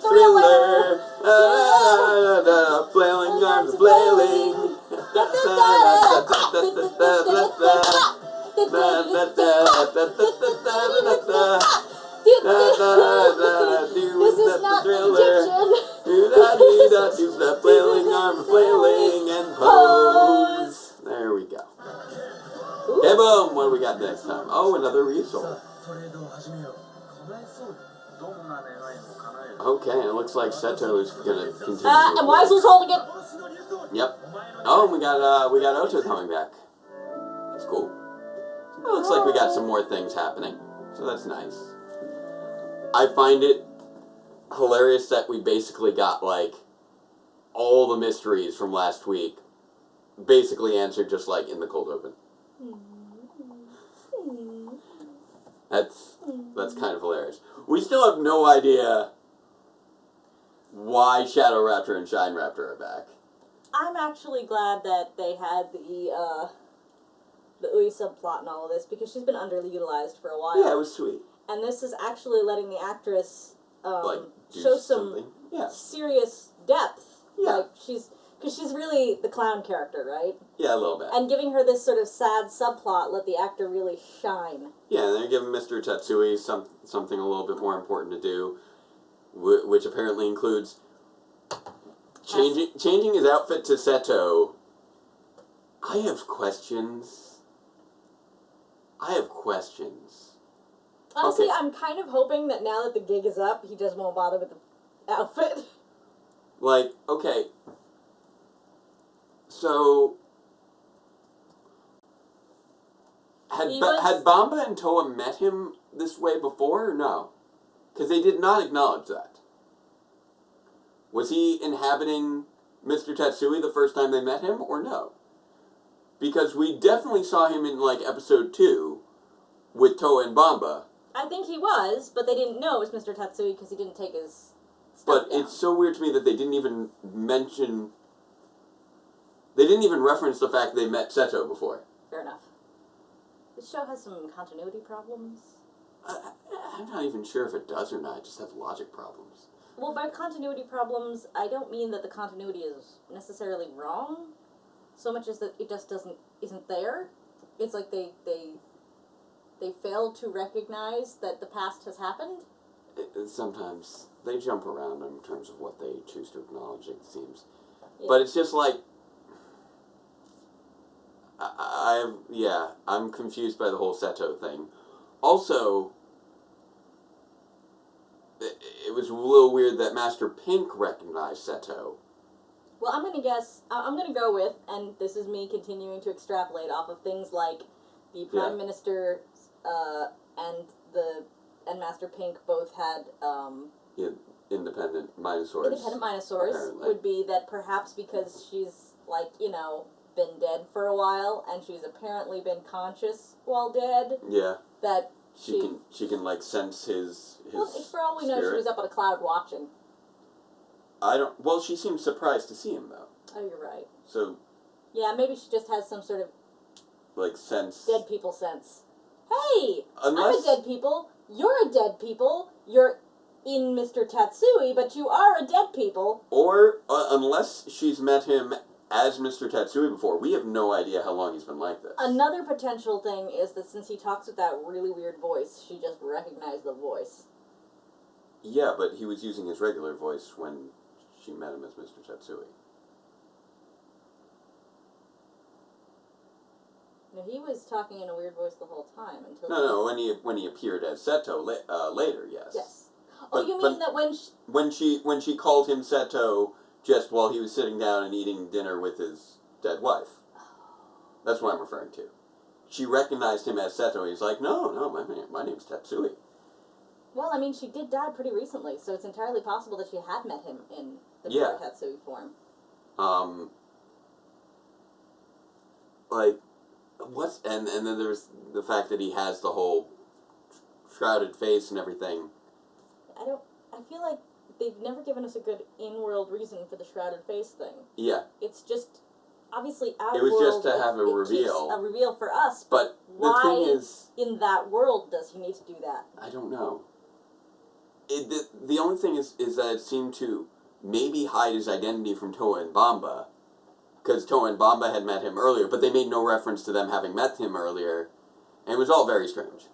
[SPEAKER 1] Thriller. Flailing arms flailing.
[SPEAKER 4] This is not Egyptian.
[SPEAKER 1] The flailing arm flailing and pose. There we go. Okay, boom. What do we got next time? Oh, another Ryusoulger.
[SPEAKER 3] トレードを始めよう。叶えそう。どんな願いも叶える。
[SPEAKER 1] Okay, it looks like Seto is gonna continue.
[SPEAKER 4] And Weisel's holding it.
[SPEAKER 1] Yep. Oh, and we got Oto coming back. That's cool. It looks like we got some more things happening, so that's nice. I find it hilarious that we basically got like all the mysteries from last week basically answered just like in the cold open. That's kind of hilarious. We still have no idea why Shadow Raptor and Shine Raptor are back.
[SPEAKER 4] I'm actually glad that they had the Ui subplot and all of this, because she's been underutilized for a while.
[SPEAKER 1] Yeah, it was sweet.
[SPEAKER 4] And this is actually letting the actress
[SPEAKER 1] Do
[SPEAKER 4] show
[SPEAKER 1] something.
[SPEAKER 4] some serious depth.
[SPEAKER 1] Yeah.
[SPEAKER 4] Like, because she's really the clown character, right?
[SPEAKER 1] Yeah, a little bit.
[SPEAKER 4] And giving her this sort of sad subplot let the actor really shine.
[SPEAKER 1] Yeah, and they're giving Mr. Tatsui something a little bit more important to do, which apparently includes changing his outfit to Seto. I have questions.
[SPEAKER 4] Honestly,
[SPEAKER 1] Okay.
[SPEAKER 4] I'm kind of hoping that now that the gig is up, he just won't bother with the outfit.
[SPEAKER 1] Like, okay. So, had Bamba and Toa met him this way before, or no? Because they did not acknowledge that. Was he inhabiting Mr. Tatsui the first time they met him, or no? Because we definitely saw him in, like, episode 2 with Toa and Bamba.
[SPEAKER 4] I think he was, but they didn't know it was Mr. Tatsui because he didn't take his stuff
[SPEAKER 1] But
[SPEAKER 4] down.
[SPEAKER 1] it's so weird to me that they didn't even mention... They didn't even reference the fact they met Seto before.
[SPEAKER 4] Fair enough. This show has some continuity problems.
[SPEAKER 1] I'm not even sure if it does or not. It just has logic problems.
[SPEAKER 4] Well, by continuity problems, I don't mean that the continuity is necessarily wrong, so much as that it just isn't there. It's like they fail to recognize that the past has happened.
[SPEAKER 1] Sometimes they jump around in terms of what they choose to acknowledge, it seems.
[SPEAKER 4] Yeah.
[SPEAKER 1] But it's just like... I'm confused by the whole Seto thing. Also, it was a little weird that Master Pink recognized Seto.
[SPEAKER 4] Well, I'm going to go with, and this is me continuing to extrapolate off of things like the Prime Minister and Master Pink both had
[SPEAKER 1] Independent Minosaurs.
[SPEAKER 4] Independent Minosaurs
[SPEAKER 1] apparently.
[SPEAKER 4] would be that perhaps because she's, like, been dead for a while, and she's apparently been conscious while dead.
[SPEAKER 1] Yeah.
[SPEAKER 4] That
[SPEAKER 1] she can like sense his
[SPEAKER 4] well, for all we know,
[SPEAKER 1] spirit.
[SPEAKER 4] she was up on a cloud watching.
[SPEAKER 1] Well, she seemed surprised to see him though.
[SPEAKER 4] Oh, you're right.
[SPEAKER 1] So.
[SPEAKER 4] Yeah, maybe she just has some sort of
[SPEAKER 1] like sense.
[SPEAKER 4] Dead people sense. Hey,
[SPEAKER 1] Unless...
[SPEAKER 4] I'm a dead people. You're a dead people. You're in Mr. Tatsui, but you are a dead people.
[SPEAKER 1] Or unless she's met him as Mr. Tatsui before, we have no idea how long he's been like this.
[SPEAKER 4] Another potential thing is that since he talks with that really weird voice, she just recognized the voice.
[SPEAKER 1] Yeah, but he was using his regular voice when she met him as Mr. Tatsui.
[SPEAKER 4] No, he was talking in a weird voice the whole time until...
[SPEAKER 1] No, when he appeared as Seto later, yes.
[SPEAKER 4] Yes. Oh, you mean that when
[SPEAKER 1] she called him Seto just while he was sitting down and eating dinner with his dead wife. That's what I'm referring to. She recognized him as Seto. He's like, no, my name's Tatsui.
[SPEAKER 4] Well, I mean, she did die pretty recently, so it's entirely possible that she had met him in the pure Tatsui form.
[SPEAKER 1] Like, what's... And then there's the fact that he has the whole shrouded face and everything.
[SPEAKER 4] I feel like they've never given us a good in-world reason for the shrouded face thing.
[SPEAKER 1] Yeah.
[SPEAKER 4] It's just, obviously, our
[SPEAKER 1] world... It was
[SPEAKER 4] world,
[SPEAKER 1] just to have a reveal.
[SPEAKER 4] A reveal for us,
[SPEAKER 1] but
[SPEAKER 4] why
[SPEAKER 1] the thing is...
[SPEAKER 4] in that world does he need to do that?
[SPEAKER 1] I don't know. The only thing is that it seemed to maybe hide his identity from Toa and Bamba, because Toa and Bamba had met him earlier, but they made no reference to them having met him earlier, and it was all very strange.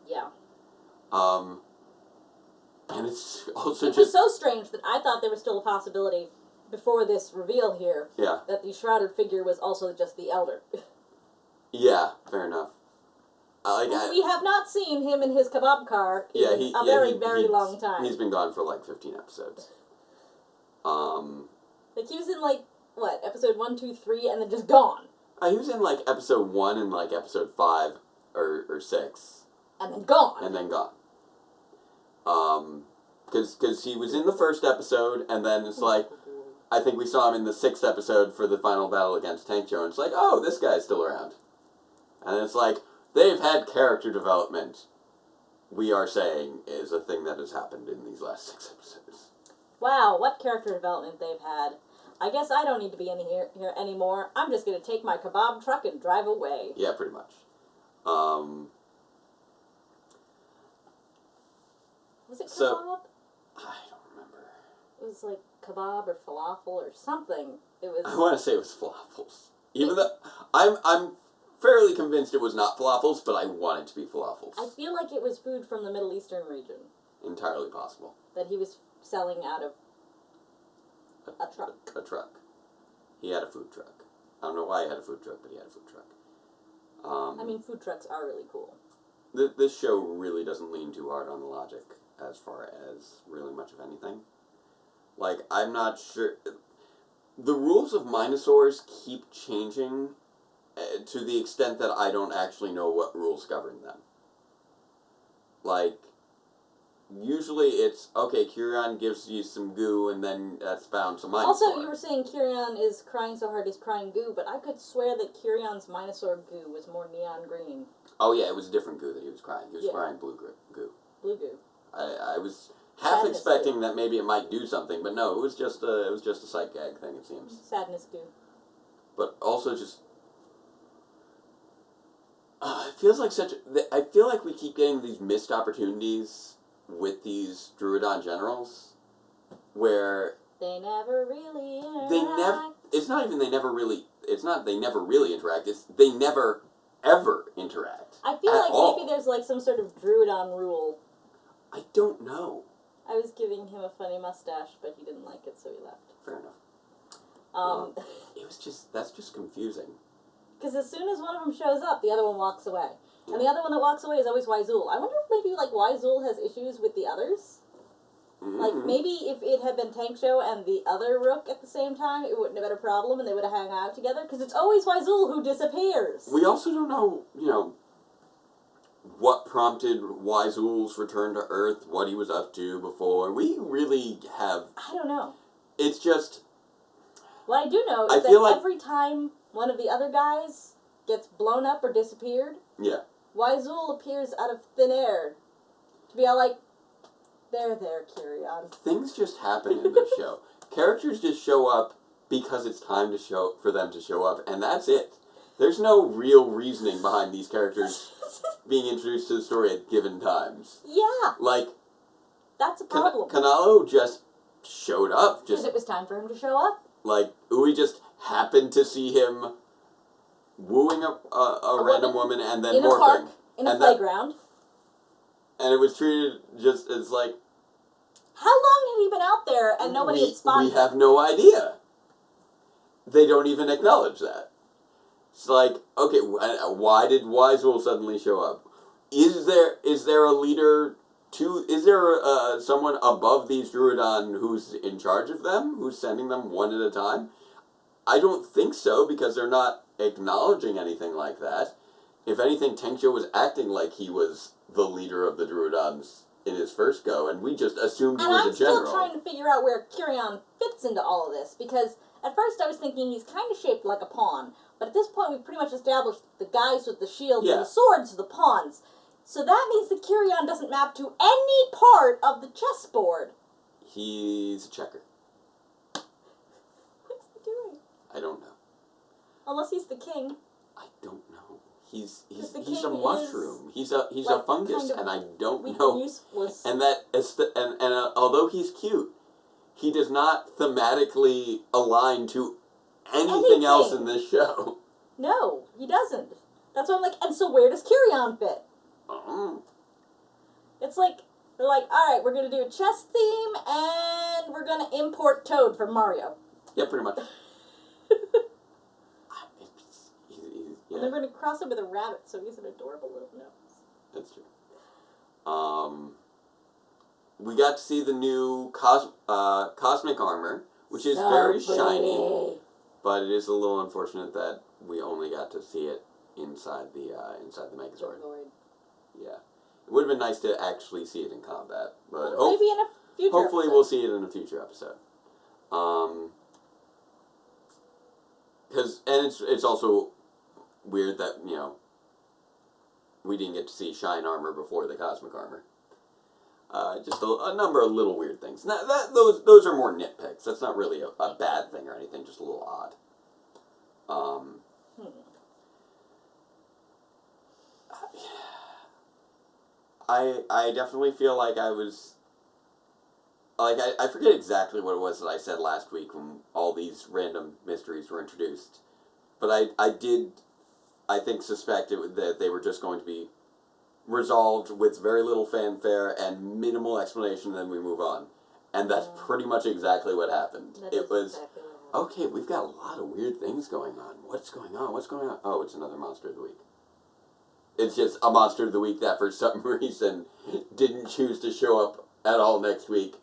[SPEAKER 4] Yeah.
[SPEAKER 1] And it's also
[SPEAKER 4] It was so strange that I thought there was still a possibility, before this reveal here, that the shrouded figure was also just the Elder.
[SPEAKER 1] Yeah, fair enough.
[SPEAKER 4] We have not seen him in his kebab car in a very long time.
[SPEAKER 1] He's been gone for like 15 episodes.
[SPEAKER 4] Like, he was in, like, what, episode 1, 2, 3, and then just gone.
[SPEAKER 1] He was in, like, episode 1 and, like, episode 5 or 6.
[SPEAKER 4] And then gone.
[SPEAKER 1] And then gone. Because he was in the first episode, and then it's like, I think we saw him in the 6th episode for the final battle against Tank Joe, and it's like, oh, this guy's still around. And it's like, they've had character development, we are saying, is a thing that has happened in these last 6 episodes.
[SPEAKER 4] Wow, what character development they've had. I guess I don't need to be here anymore. I'm just going to take my kebab truck and drive away.
[SPEAKER 1] Yeah, pretty much.
[SPEAKER 4] Was it kebab?
[SPEAKER 1] So, I don't remember.
[SPEAKER 4] It was like kebab or falafel or something. It was.
[SPEAKER 1] I want to say it was falafels. Even though I'm fairly convinced it was not falafels, but I want it to be falafels.
[SPEAKER 4] I feel like it was food from the Middle Eastern region
[SPEAKER 1] Entirely possible.
[SPEAKER 4] that he was selling out of a truck.
[SPEAKER 1] A truck. He had a food truck. I don't know why he had a food truck, but he had a food truck.
[SPEAKER 4] I mean, food trucks are really cool.
[SPEAKER 1] This show really doesn't lean too hard on the logic as far as really much of anything. Like, I'm not sure. The rules of Minosaurs keep changing to the extent that I don't actually know what rules govern them. Like, usually it's, okay, Kirion gives you some goo, and then that's bound to Minosaur.
[SPEAKER 4] Also, you were saying Kirion is crying so hard he's crying goo, but I could swear that Kirion's Minosaur goo was more neon green.
[SPEAKER 1] Oh, yeah, it was a different goo that he was crying. He was
[SPEAKER 4] Yeah.
[SPEAKER 1] crying blue goo.
[SPEAKER 4] Blue goo.
[SPEAKER 1] I was half
[SPEAKER 4] Sadness
[SPEAKER 1] expecting
[SPEAKER 4] goo.
[SPEAKER 1] that maybe it might do something, but no, it was just a sight gag thing, it seems.
[SPEAKER 4] Sadness goo.
[SPEAKER 1] But also just, it feels like I feel like we keep getting these missed opportunities with these Druidon generals, where
[SPEAKER 4] They never really interact.
[SPEAKER 1] it's not they never really interact, it's they never ever interact.
[SPEAKER 4] I feel
[SPEAKER 1] at
[SPEAKER 4] like
[SPEAKER 1] all.
[SPEAKER 4] maybe there's like some sort of Druidon rule.
[SPEAKER 1] I don't know.
[SPEAKER 4] I was giving him a funny mustache, but he didn't like it, so he left.
[SPEAKER 1] Fair enough. That's just confusing.
[SPEAKER 4] Because as soon as one of them shows up, the other one walks away. And the other one that walks away is always Wyzul. I wonder if maybe, like, Wyzul has issues with the others?
[SPEAKER 1] Mm-hmm.
[SPEAKER 4] Like, maybe if it had been Tank Show and the other Rook at the same time, it wouldn't have been a problem and they would have hung out together. Because it's always Wyzul who disappears.
[SPEAKER 1] We also don't know, what prompted Wyzul's return to Earth, what he was up to before. We really have...
[SPEAKER 4] I don't know.
[SPEAKER 1] It's just...
[SPEAKER 4] What I do know
[SPEAKER 1] I
[SPEAKER 4] is
[SPEAKER 1] feel
[SPEAKER 4] that
[SPEAKER 1] like-
[SPEAKER 4] every time one of the other guys gets blown up or disappeared,
[SPEAKER 1] Yeah.
[SPEAKER 4] Wyzul appears out of thin air to be all like, there, Kirion.
[SPEAKER 1] Things just happen in this show. Characters just show up because it's time for them to show up, and that's it. There's no real reasoning behind these characters being introduced to the story at given times.
[SPEAKER 4] Yeah,
[SPEAKER 1] Like,
[SPEAKER 4] that's a problem.
[SPEAKER 1] Kanalo just showed up.
[SPEAKER 4] Because it was time for him to show up.
[SPEAKER 1] Like, Ui just happened to see him wooing a random woman and then
[SPEAKER 4] in
[SPEAKER 1] morphing.
[SPEAKER 4] a park, in a
[SPEAKER 1] And
[SPEAKER 4] playground.
[SPEAKER 1] And it was treated just as like...
[SPEAKER 4] How long had he been out there and nobody had spotted
[SPEAKER 1] We
[SPEAKER 4] him?
[SPEAKER 1] have no idea. They don't even acknowledge that. It's like, okay, why did Wyzul suddenly show up? Is there a leader to... Is there someone above these Druidon who's in charge of them? Who's sending them one at a time? I don't think so, because they're not acknowledging anything like that. If anything, Tenkyo was acting like he was the leader of the Druidons in his first go, and we just assumed he
[SPEAKER 4] And I'm
[SPEAKER 1] was a general.
[SPEAKER 4] still trying to figure out where Kirion fits into all of this, because at first I was thinking he's kind of shaped like a pawn, but at this point we've pretty much established the guys with the shields and the swords are the pawns. So that means that Kirion doesn't map to any part of the chessboard.
[SPEAKER 1] He's a checker.
[SPEAKER 4] What's he doing?
[SPEAKER 1] I don't know.
[SPEAKER 4] Unless he's the king.
[SPEAKER 1] I don't know. He's
[SPEAKER 4] the
[SPEAKER 1] a
[SPEAKER 4] king
[SPEAKER 1] mushroom. He's a
[SPEAKER 4] like
[SPEAKER 1] fungus,
[SPEAKER 4] kind of
[SPEAKER 1] and I don't
[SPEAKER 4] weak
[SPEAKER 1] know.
[SPEAKER 4] and useless.
[SPEAKER 1] And that although he's cute, he does not thematically align to anything else in this show.
[SPEAKER 4] No, he doesn't. That's why I'm like, and so where does Kirion fit? It's like, they're like, alright, we're going to do a chess theme, and we're going to import Toad from Mario.
[SPEAKER 1] Yeah, pretty much.
[SPEAKER 4] And they're going to cross him with a rabbit, so he's an adorable little nose.
[SPEAKER 1] That's true. We got to see the new cosmic armor, which is very shiny, but it is a little unfortunate that we only got to see it inside the Megazord. Yeah, it would have been nice to actually see it in combat, but
[SPEAKER 4] maybe in a future
[SPEAKER 1] hopefully
[SPEAKER 4] episode.
[SPEAKER 1] we'll see it in a future episode. And it's also weird that we didn't get to see Shine armor before the cosmic armor. Just a number of little weird things. Now, those are more nitpicks. That's not really a bad thing or anything, just a little odd. I definitely feel like I was... Like, I forget exactly what it was that I said last week when all these random mysteries were introduced. But I did, I think, suspect that they were just going to be resolved with very little fanfare and minimal explanation, and then we move on. And that's pretty much exactly what happened. It was, exactly what happened. Okay, we've got a lot of weird things going on. What's going on? What's going on? Oh, it's another Monster of the Week. It's just a Monster of the Week that for some reason didn't choose to show up at all next week,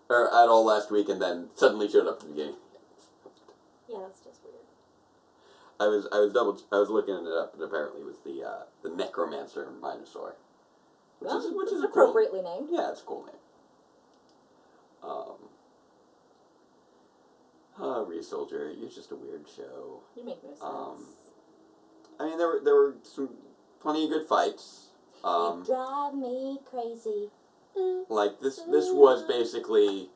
[SPEAKER 1] or at all last week, and then suddenly showed up at the beginning.
[SPEAKER 4] Yeah, that's just weird.
[SPEAKER 1] I was looking it up, and apparently it was the Necromancer Minosaur, which is a
[SPEAKER 4] appropriately
[SPEAKER 1] cool,
[SPEAKER 4] named.
[SPEAKER 1] Yeah, it's a cool name. Ryusoulger, you're just a weird show.
[SPEAKER 4] You make no sense.
[SPEAKER 1] I mean, there were plenty of good fights.
[SPEAKER 4] You drive me crazy.
[SPEAKER 1] Like this was basically,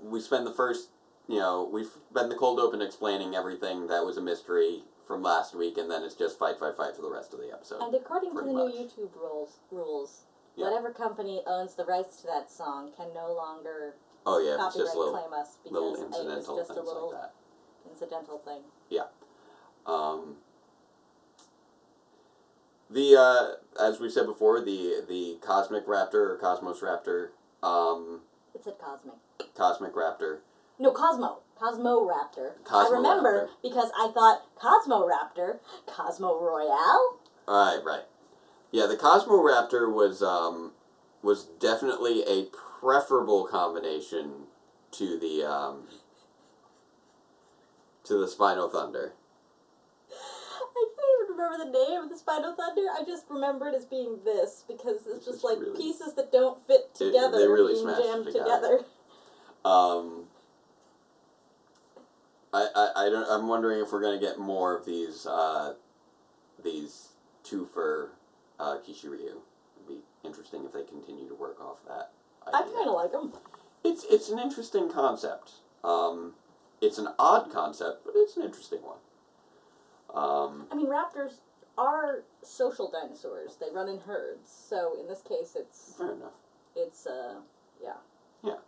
[SPEAKER 1] we spend the first, we've spent the cold open explaining everything that was a mystery from last week, and then it's just fight for the rest of the episode.
[SPEAKER 4] And according to the new YouTube rules, whatever company owns the rights to that song can no longer copyright claim us because it was just a little like incidental thing.
[SPEAKER 1] Yeah. As we said before, the Cosmic Raptor or Cosmos Raptor.
[SPEAKER 4] It said Cosmic.
[SPEAKER 1] Cosmic Raptor.
[SPEAKER 4] No, Cosmo. Cosmo Raptor.
[SPEAKER 1] Cosmo
[SPEAKER 4] I remember
[SPEAKER 1] Raptor.
[SPEAKER 4] because I thought Cosmo Raptor, Cosmo Royale.
[SPEAKER 1] Right. Yeah, the Cosmo Raptor was definitely a preferable combination to the Spino Thunder.
[SPEAKER 4] I can't even remember the name of the Spino Thunder. I just remember it as being this because it's just like really, pieces that don't fit together
[SPEAKER 1] they really
[SPEAKER 4] being jammed together.
[SPEAKER 1] I'm wondering if we're gonna get more of these two for Kishiryu. It'd be interesting if they continue to work off that idea.
[SPEAKER 4] I kind of like them.
[SPEAKER 1] It's an interesting concept. It's an odd concept, but it's an interesting one.
[SPEAKER 4] I mean, raptors are social dinosaurs. They run in herds, so in this case, it's
[SPEAKER 1] fair enough.
[SPEAKER 4] It's yeah.
[SPEAKER 1] Yeah.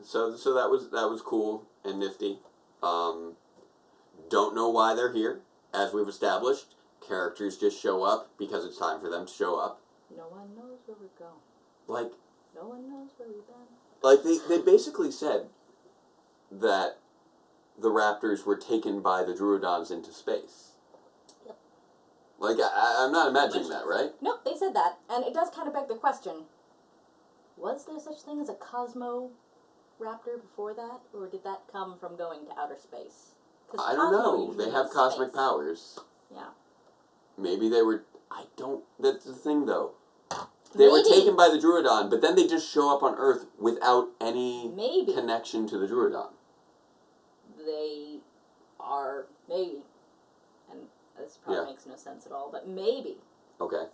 [SPEAKER 1] So that was cool and nifty. Don't know why they're here. As we've established, characters just show up because it's time for them to show up.
[SPEAKER 4] No one knows where we go.
[SPEAKER 1] Like,
[SPEAKER 4] no one knows where we've been.
[SPEAKER 1] Like, they basically said that the raptors were taken by the Druidons into space.
[SPEAKER 4] Yep.
[SPEAKER 1] Like, I'm not imagining that, right?
[SPEAKER 4] Nope, they said that. And it does kind of beg the question, was there such thing as a Cosmo Raptor before that? Or did that come from going to outer space?
[SPEAKER 1] I don't know. They have cosmic powers.
[SPEAKER 4] Yeah.
[SPEAKER 1] Maybe they were... That's the thing, though. They were taken by the Druidon, but then they just show up on Earth without any connection to the Druidon.
[SPEAKER 4] They are... Maybe. And this probably makes no sense at all, but maybe.
[SPEAKER 1] Okay.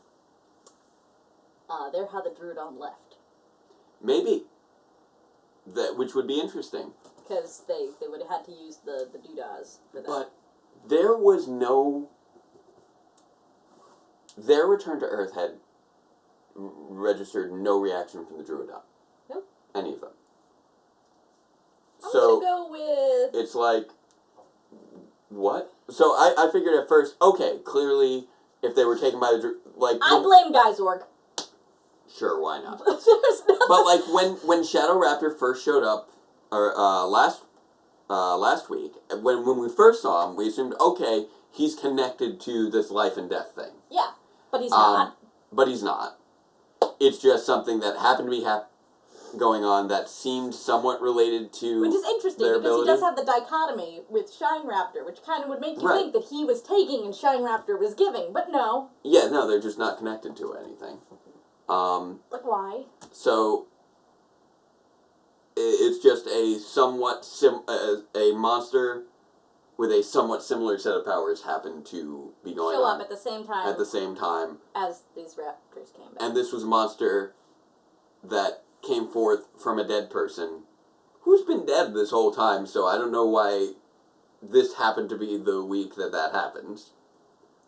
[SPEAKER 4] They're how the Druidon left.
[SPEAKER 1] Maybe. Which would be interesting.
[SPEAKER 4] Because they would have had to use the doodahs for that.
[SPEAKER 1] But there was no... Their return to Earth had registered no reaction from the Druidon.
[SPEAKER 4] Nope.
[SPEAKER 1] Any of them.
[SPEAKER 4] I'm gonna go with...
[SPEAKER 1] It's like... What? So I figured at first, okay, clearly, if they were taken by the...
[SPEAKER 4] I blame Geysorg.
[SPEAKER 1] Sure, why not?
[SPEAKER 4] But
[SPEAKER 1] like, when Shadow Raptor first showed up, or last week, when we first saw him, we assumed, okay, he's connected to this life and death thing.
[SPEAKER 4] Yeah, but he's not.
[SPEAKER 1] But he's not. It's just something that happened to be going on that seemed somewhat related to
[SPEAKER 4] which is interesting,
[SPEAKER 1] their
[SPEAKER 4] because
[SPEAKER 1] ability.
[SPEAKER 4] he does have the dichotomy with Shine Raptor, which kind of would make you think that he was taking and Shine Raptor was giving, but no.
[SPEAKER 1] Yeah, no, they're just not connected to anything.
[SPEAKER 4] Like, why?
[SPEAKER 1] So... It's just a somewhat a monster with a somewhat similar set of powers happen to be going
[SPEAKER 4] Show
[SPEAKER 1] on
[SPEAKER 4] up at the same time
[SPEAKER 1] at the same time.
[SPEAKER 4] as these raptors came back.
[SPEAKER 1] And this was a monster that came forth from a dead person who's been dead this whole time, so I don't know why this happened to be the week that happened.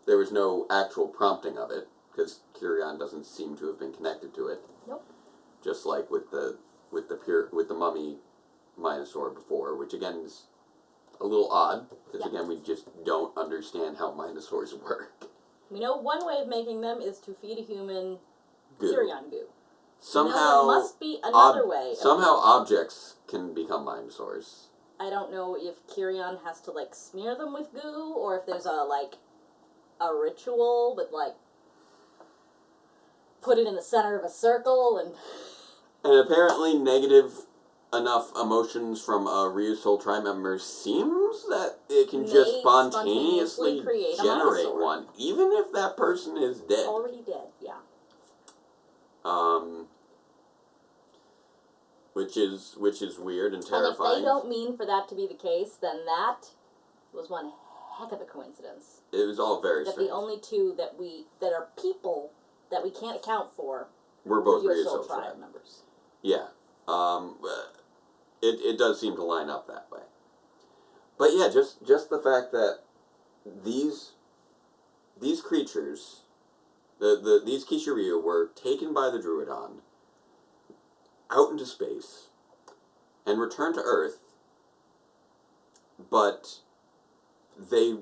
[SPEAKER 1] There was no actual prompting of it, because Kirion doesn't seem to have been connected to it.
[SPEAKER 4] Nope.
[SPEAKER 1] Just like with the mummy Minosaur before, which again is a little odd, because again we just don't understand how Minosaurs work.
[SPEAKER 4] We know one way of making them is to feed a human
[SPEAKER 1] Goo.
[SPEAKER 4] Kirion goo.
[SPEAKER 1] Somehow,
[SPEAKER 4] there must be another way.
[SPEAKER 1] Somehow objects can become Minosaurs.
[SPEAKER 4] I don't know if Kirion has to, like, smear them with goo, or if there's a ritual with, like, put it in the center of a circle and...
[SPEAKER 1] And apparently negative enough emotions from a Ryusoulger member seems that it can just spontaneously
[SPEAKER 4] create a
[SPEAKER 1] generate
[SPEAKER 4] Minosaur.
[SPEAKER 1] one, even if that person is dead.
[SPEAKER 4] Already dead, yeah.
[SPEAKER 1] Which is weird and
[SPEAKER 4] And
[SPEAKER 1] terrifying.
[SPEAKER 4] if they don't mean for that to be the case, then that was one heck of a coincidence.
[SPEAKER 1] It was all very
[SPEAKER 4] That
[SPEAKER 1] strange.
[SPEAKER 4] the only two that are people that we can't account for
[SPEAKER 1] We're both
[SPEAKER 4] US Soul
[SPEAKER 1] Ryusoulger
[SPEAKER 4] Tribe members.
[SPEAKER 1] Yeah. It does seem to line up that way. But yeah, just the fact that these creatures, these Kishiryu were taken by the Druidon out into space and returned to Earth, but they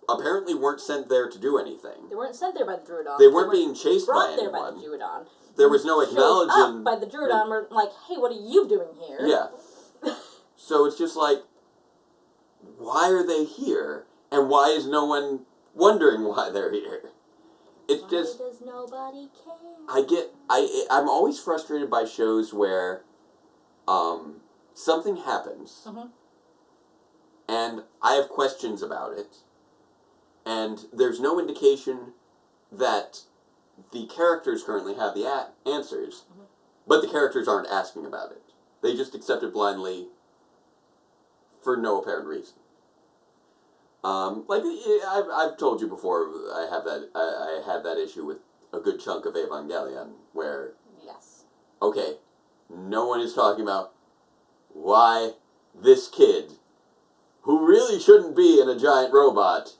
[SPEAKER 1] apparently weren't sent there to do anything.
[SPEAKER 4] They weren't sent there by the Druidon.
[SPEAKER 1] They weren't being chased by
[SPEAKER 4] brought there
[SPEAKER 1] anyone.
[SPEAKER 4] by the Druidon.
[SPEAKER 1] There was no
[SPEAKER 4] Showed
[SPEAKER 1] acknowledging...
[SPEAKER 4] up by the Druidon. We're like, hey, what are you doing here?
[SPEAKER 1] Yeah. So it's just like, why are they here? And why is no one wondering why they're here? It's
[SPEAKER 4] Why
[SPEAKER 1] just...
[SPEAKER 4] does nobody care?
[SPEAKER 1] I'm always frustrated by shows where something happens
[SPEAKER 4] Mm-hmm.
[SPEAKER 1] and I have questions about it, and there's no indication that the characters currently have the answers,
[SPEAKER 4] Mm-hmm.
[SPEAKER 1] but the characters aren't asking about it. They just accept it blindly for no apparent reason. I've told you before, I had that issue with a good chunk of Evangelion, where,
[SPEAKER 4] Yes.
[SPEAKER 1] okay, no one is talking about why this kid, who really shouldn't be in a giant robot,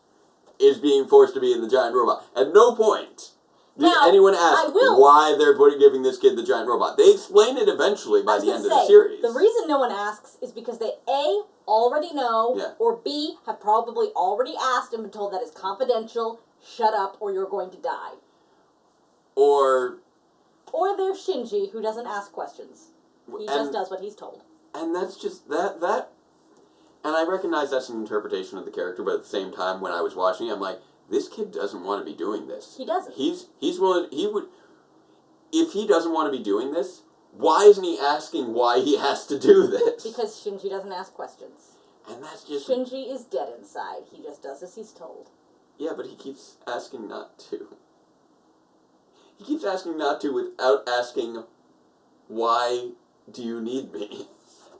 [SPEAKER 1] is being forced to be in the giant robot. At no point did
[SPEAKER 4] Now,
[SPEAKER 1] anyone ask why they're giving this kid the giant robot. They explain it eventually by the end of the series.
[SPEAKER 4] The reason no one asks is because they A, already know,
[SPEAKER 1] Yeah.
[SPEAKER 4] or B, have probably already asked and been told that is confidential, shut up, or you're going to die.
[SPEAKER 1] Or
[SPEAKER 4] there's Shinji, who doesn't ask questions. He just does what he's told.
[SPEAKER 1] And that's just that. And I recognize that's an interpretation of the character, but at the same time, when I was watching it, I'm like, this kid doesn't want to be doing this.
[SPEAKER 4] He doesn't.
[SPEAKER 1] He's willing. He would. If he doesn't want to be doing this, why isn't he asking why he has to do this?
[SPEAKER 4] Because Shinji doesn't ask questions.
[SPEAKER 1] And that's just...
[SPEAKER 4] Shinji is dead inside. He just does as he's told.
[SPEAKER 1] Yeah, but he keeps asking not to. He keeps asking not to without asking, why do you need me?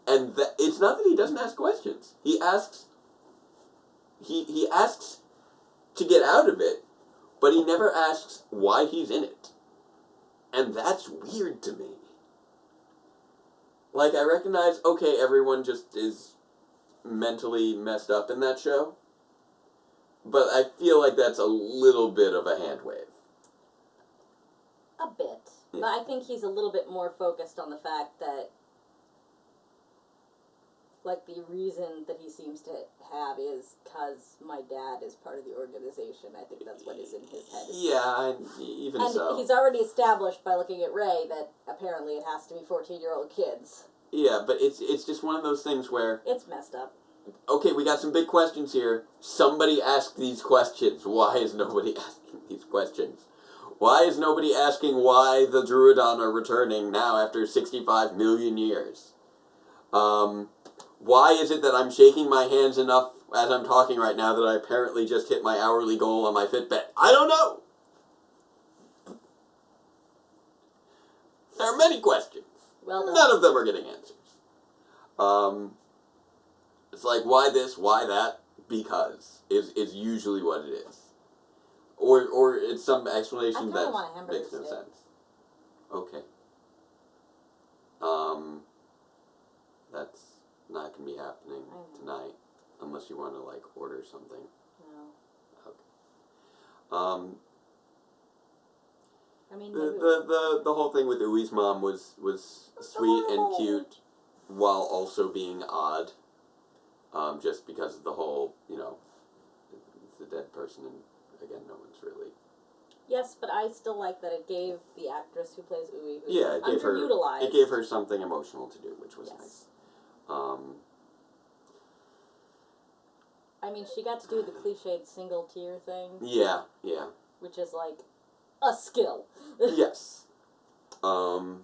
[SPEAKER 1] And it's not that he doesn't ask questions. He asks... He asks to get out of it, but he never asks why he's in it. And that's weird to me. Like, I recognize, okay, everyone just is mentally messed up in that show, but I feel like that's a little bit of a hand wave.
[SPEAKER 4] A bit.
[SPEAKER 1] Yeah.
[SPEAKER 4] But I think he's a little bit more focused on the fact that, like, the reason that he seems to have is because my dad is part of the organization. I think that's what is in his head.
[SPEAKER 1] Yeah, even
[SPEAKER 4] And
[SPEAKER 1] so.
[SPEAKER 4] he's already established by looking at Rey that apparently it has to be 14-year-old kids.
[SPEAKER 1] Yeah, but it's just one of those things where,
[SPEAKER 4] It's messed up.
[SPEAKER 1] okay, we got some big questions here. Somebody ask these questions. Why is nobody asking these questions? Why is nobody asking why the Druidon are returning now after 65 million years? Why is it that I'm shaking my hands enough as I'm talking right now that I apparently just hit my hourly goal on my Fitbit? I don't know! There are many questions.
[SPEAKER 4] Well done.
[SPEAKER 1] None of them are getting answers. It's like, why this, why that? because is usually what it is. Or it's some explanation
[SPEAKER 4] I kinda
[SPEAKER 1] that
[SPEAKER 4] want a hamburger
[SPEAKER 1] makes no
[SPEAKER 4] steak.
[SPEAKER 1] sense. Okay. That's not gonna be happening
[SPEAKER 4] I know.
[SPEAKER 1] tonight, unless you want to like order something.
[SPEAKER 4] No.
[SPEAKER 1] Okay.
[SPEAKER 4] I mean,
[SPEAKER 1] The
[SPEAKER 4] maybe
[SPEAKER 1] the whole thing with Ui's mom was sweet and
[SPEAKER 4] adorable.
[SPEAKER 1] cute, while also being odd. Just because of the whole, it's a dead person, and again, no one's really.
[SPEAKER 4] Yes, but I still like that it gave the actress who plays Ui, who's
[SPEAKER 1] Yeah, it gave her.
[SPEAKER 4] underutilized.
[SPEAKER 1] It gave her something emotional to do, which was
[SPEAKER 4] Yes.
[SPEAKER 1] nice.
[SPEAKER 4] I mean, she got to do the cliched single tear thing,
[SPEAKER 1] Yeah.
[SPEAKER 4] which is like a skill.
[SPEAKER 1] Yes. So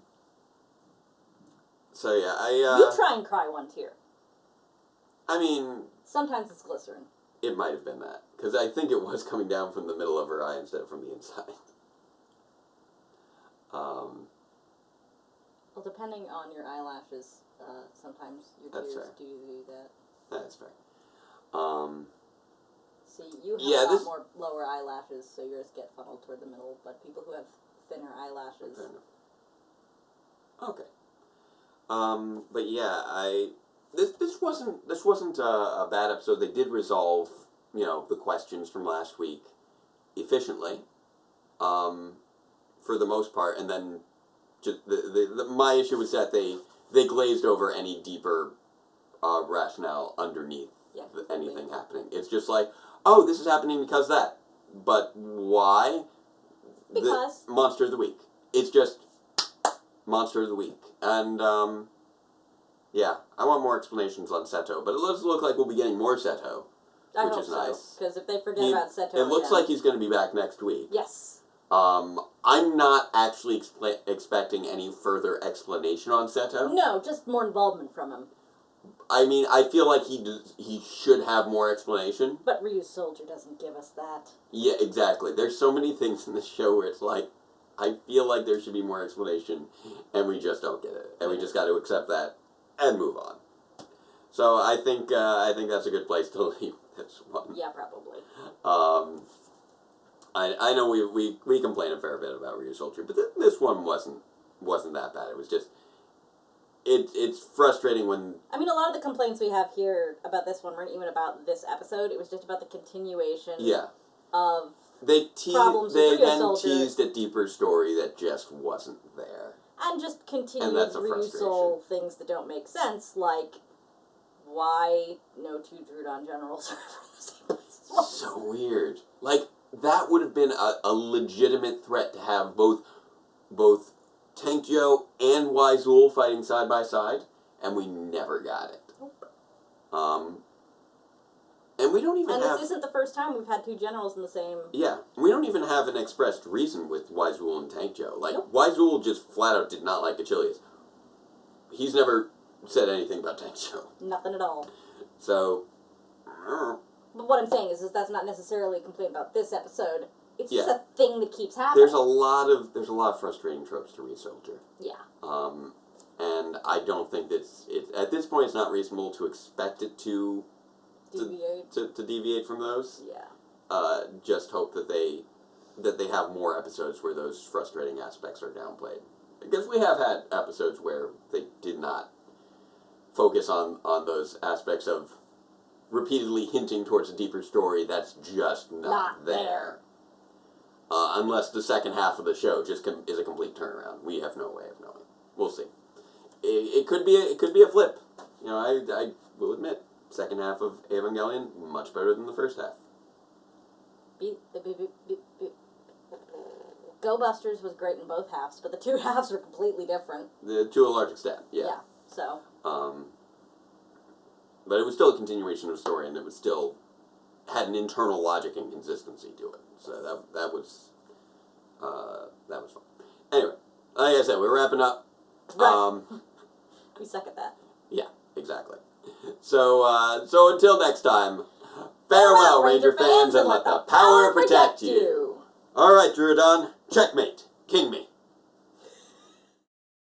[SPEAKER 1] yeah,
[SPEAKER 4] You try and cry one tear.
[SPEAKER 1] I mean,
[SPEAKER 4] Sometimes it's glycerin.
[SPEAKER 1] it might have been that, because I think it was coming down from the middle of her eye instead of from the inside.
[SPEAKER 4] Well, depending on your eyelashes, sometimes your
[SPEAKER 1] That's
[SPEAKER 4] tears
[SPEAKER 1] fair.
[SPEAKER 4] do that.
[SPEAKER 1] That's fair.
[SPEAKER 4] See, you have
[SPEAKER 1] Yeah,
[SPEAKER 4] a lot
[SPEAKER 1] this-
[SPEAKER 4] more lower eyelashes, so yours get funneled toward the middle, but people who have thinner eyelashes...
[SPEAKER 1] Fair enough. Okay. But yeah, this wasn't a bad episode. They did resolve, the questions from last week efficiently, for the most part, and then just my issue was that they glazed over any deeper rationale underneath
[SPEAKER 4] Yeah,
[SPEAKER 1] anything happening. It's just like, oh, this is happening because that. But why?
[SPEAKER 4] Because.
[SPEAKER 1] Monster of the Week. It's just Monster of the Week. And, yeah, I want more explanations on Seto, but it does look like we'll be getting more Seto,
[SPEAKER 4] I
[SPEAKER 1] which
[SPEAKER 4] hope
[SPEAKER 1] is
[SPEAKER 4] so,
[SPEAKER 1] nice.
[SPEAKER 4] because if they forget about Seto
[SPEAKER 1] It looks
[SPEAKER 4] again-
[SPEAKER 1] like he's going to be back next week.
[SPEAKER 4] Yes.
[SPEAKER 1] I'm not actually expecting any further explanation on Seto.
[SPEAKER 4] No, just more involvement from him.
[SPEAKER 1] I mean, I feel like he should have more explanation.
[SPEAKER 4] But Ryusoulger doesn't give us that.
[SPEAKER 1] Yeah, exactly. There's so many things in this show where it's like, I feel like there should be more explanation, and we just don't get it. And we just got to accept that and move on. So I think that's a good place to leave this one.
[SPEAKER 4] Yeah, probably.
[SPEAKER 1] I know we complain a fair bit about Ryusoulger, but this one wasn't that bad. It was just it's frustrating when...
[SPEAKER 4] I mean, a lot of the complaints we have here about this one weren't even about this episode. It was just about the continuation of problems
[SPEAKER 1] They
[SPEAKER 4] with
[SPEAKER 1] then
[SPEAKER 4] Ryusoulger.
[SPEAKER 1] teased a deeper story that just wasn't there.
[SPEAKER 4] And just continued
[SPEAKER 1] And that's a
[SPEAKER 4] Ryusoul things that don't make sense, like why no two Drudon generals are from the same place as well.
[SPEAKER 1] So weird. Like, that would have been a legitimate threat to have both Tank Joe and Wyzul fighting side by side, and we never got it.
[SPEAKER 4] Nope.
[SPEAKER 1] And we don't even
[SPEAKER 4] And
[SPEAKER 1] have...
[SPEAKER 4] this isn't the first time we've had two generals in the same...
[SPEAKER 1] Yeah, we don't even have an expressed reason with Wyzul and Tank Joe. Like,
[SPEAKER 4] Nope.
[SPEAKER 1] Wyzul just flat out did not like Achilles. He's never said anything about Tank Joe.
[SPEAKER 4] Nothing at all.
[SPEAKER 1] So...
[SPEAKER 4] But what I'm saying is that's not necessarily a complaint about this episode. It's just
[SPEAKER 1] Yeah.
[SPEAKER 4] a thing that keeps happening.
[SPEAKER 1] There's a lot of frustrating tropes to Ryusoulger.
[SPEAKER 4] Yeah.
[SPEAKER 1] And I don't think it's at this point it's not reasonable to expect it to
[SPEAKER 4] Deviate.
[SPEAKER 1] to deviate from those.
[SPEAKER 4] Yeah.
[SPEAKER 1] Just hope that they have more episodes where those frustrating aspects are downplayed. Because we have had episodes where they did not focus on those aspects of repeatedly hinting towards a deeper story that's just not there. Unless the second half of the show just is a complete turnaround. We have no way of knowing. We'll see. It could be a flip. I will admit, second half of Evangelion much better than the first half.
[SPEAKER 4] Go Busters was great in both halves, but the two halves were completely different.
[SPEAKER 1] To a large extent, yeah.
[SPEAKER 4] So.
[SPEAKER 1] But it was still a continuation of the story, and it was still had an internal logic and consistency to it. So that was fun. Anyway, like I said, we're wrapping up.
[SPEAKER 4] Right. We suck at that.
[SPEAKER 1] Yeah, exactly. So until next time, farewell, Ranger fans, and let the power protect you. All right, Drudon, checkmate, king me.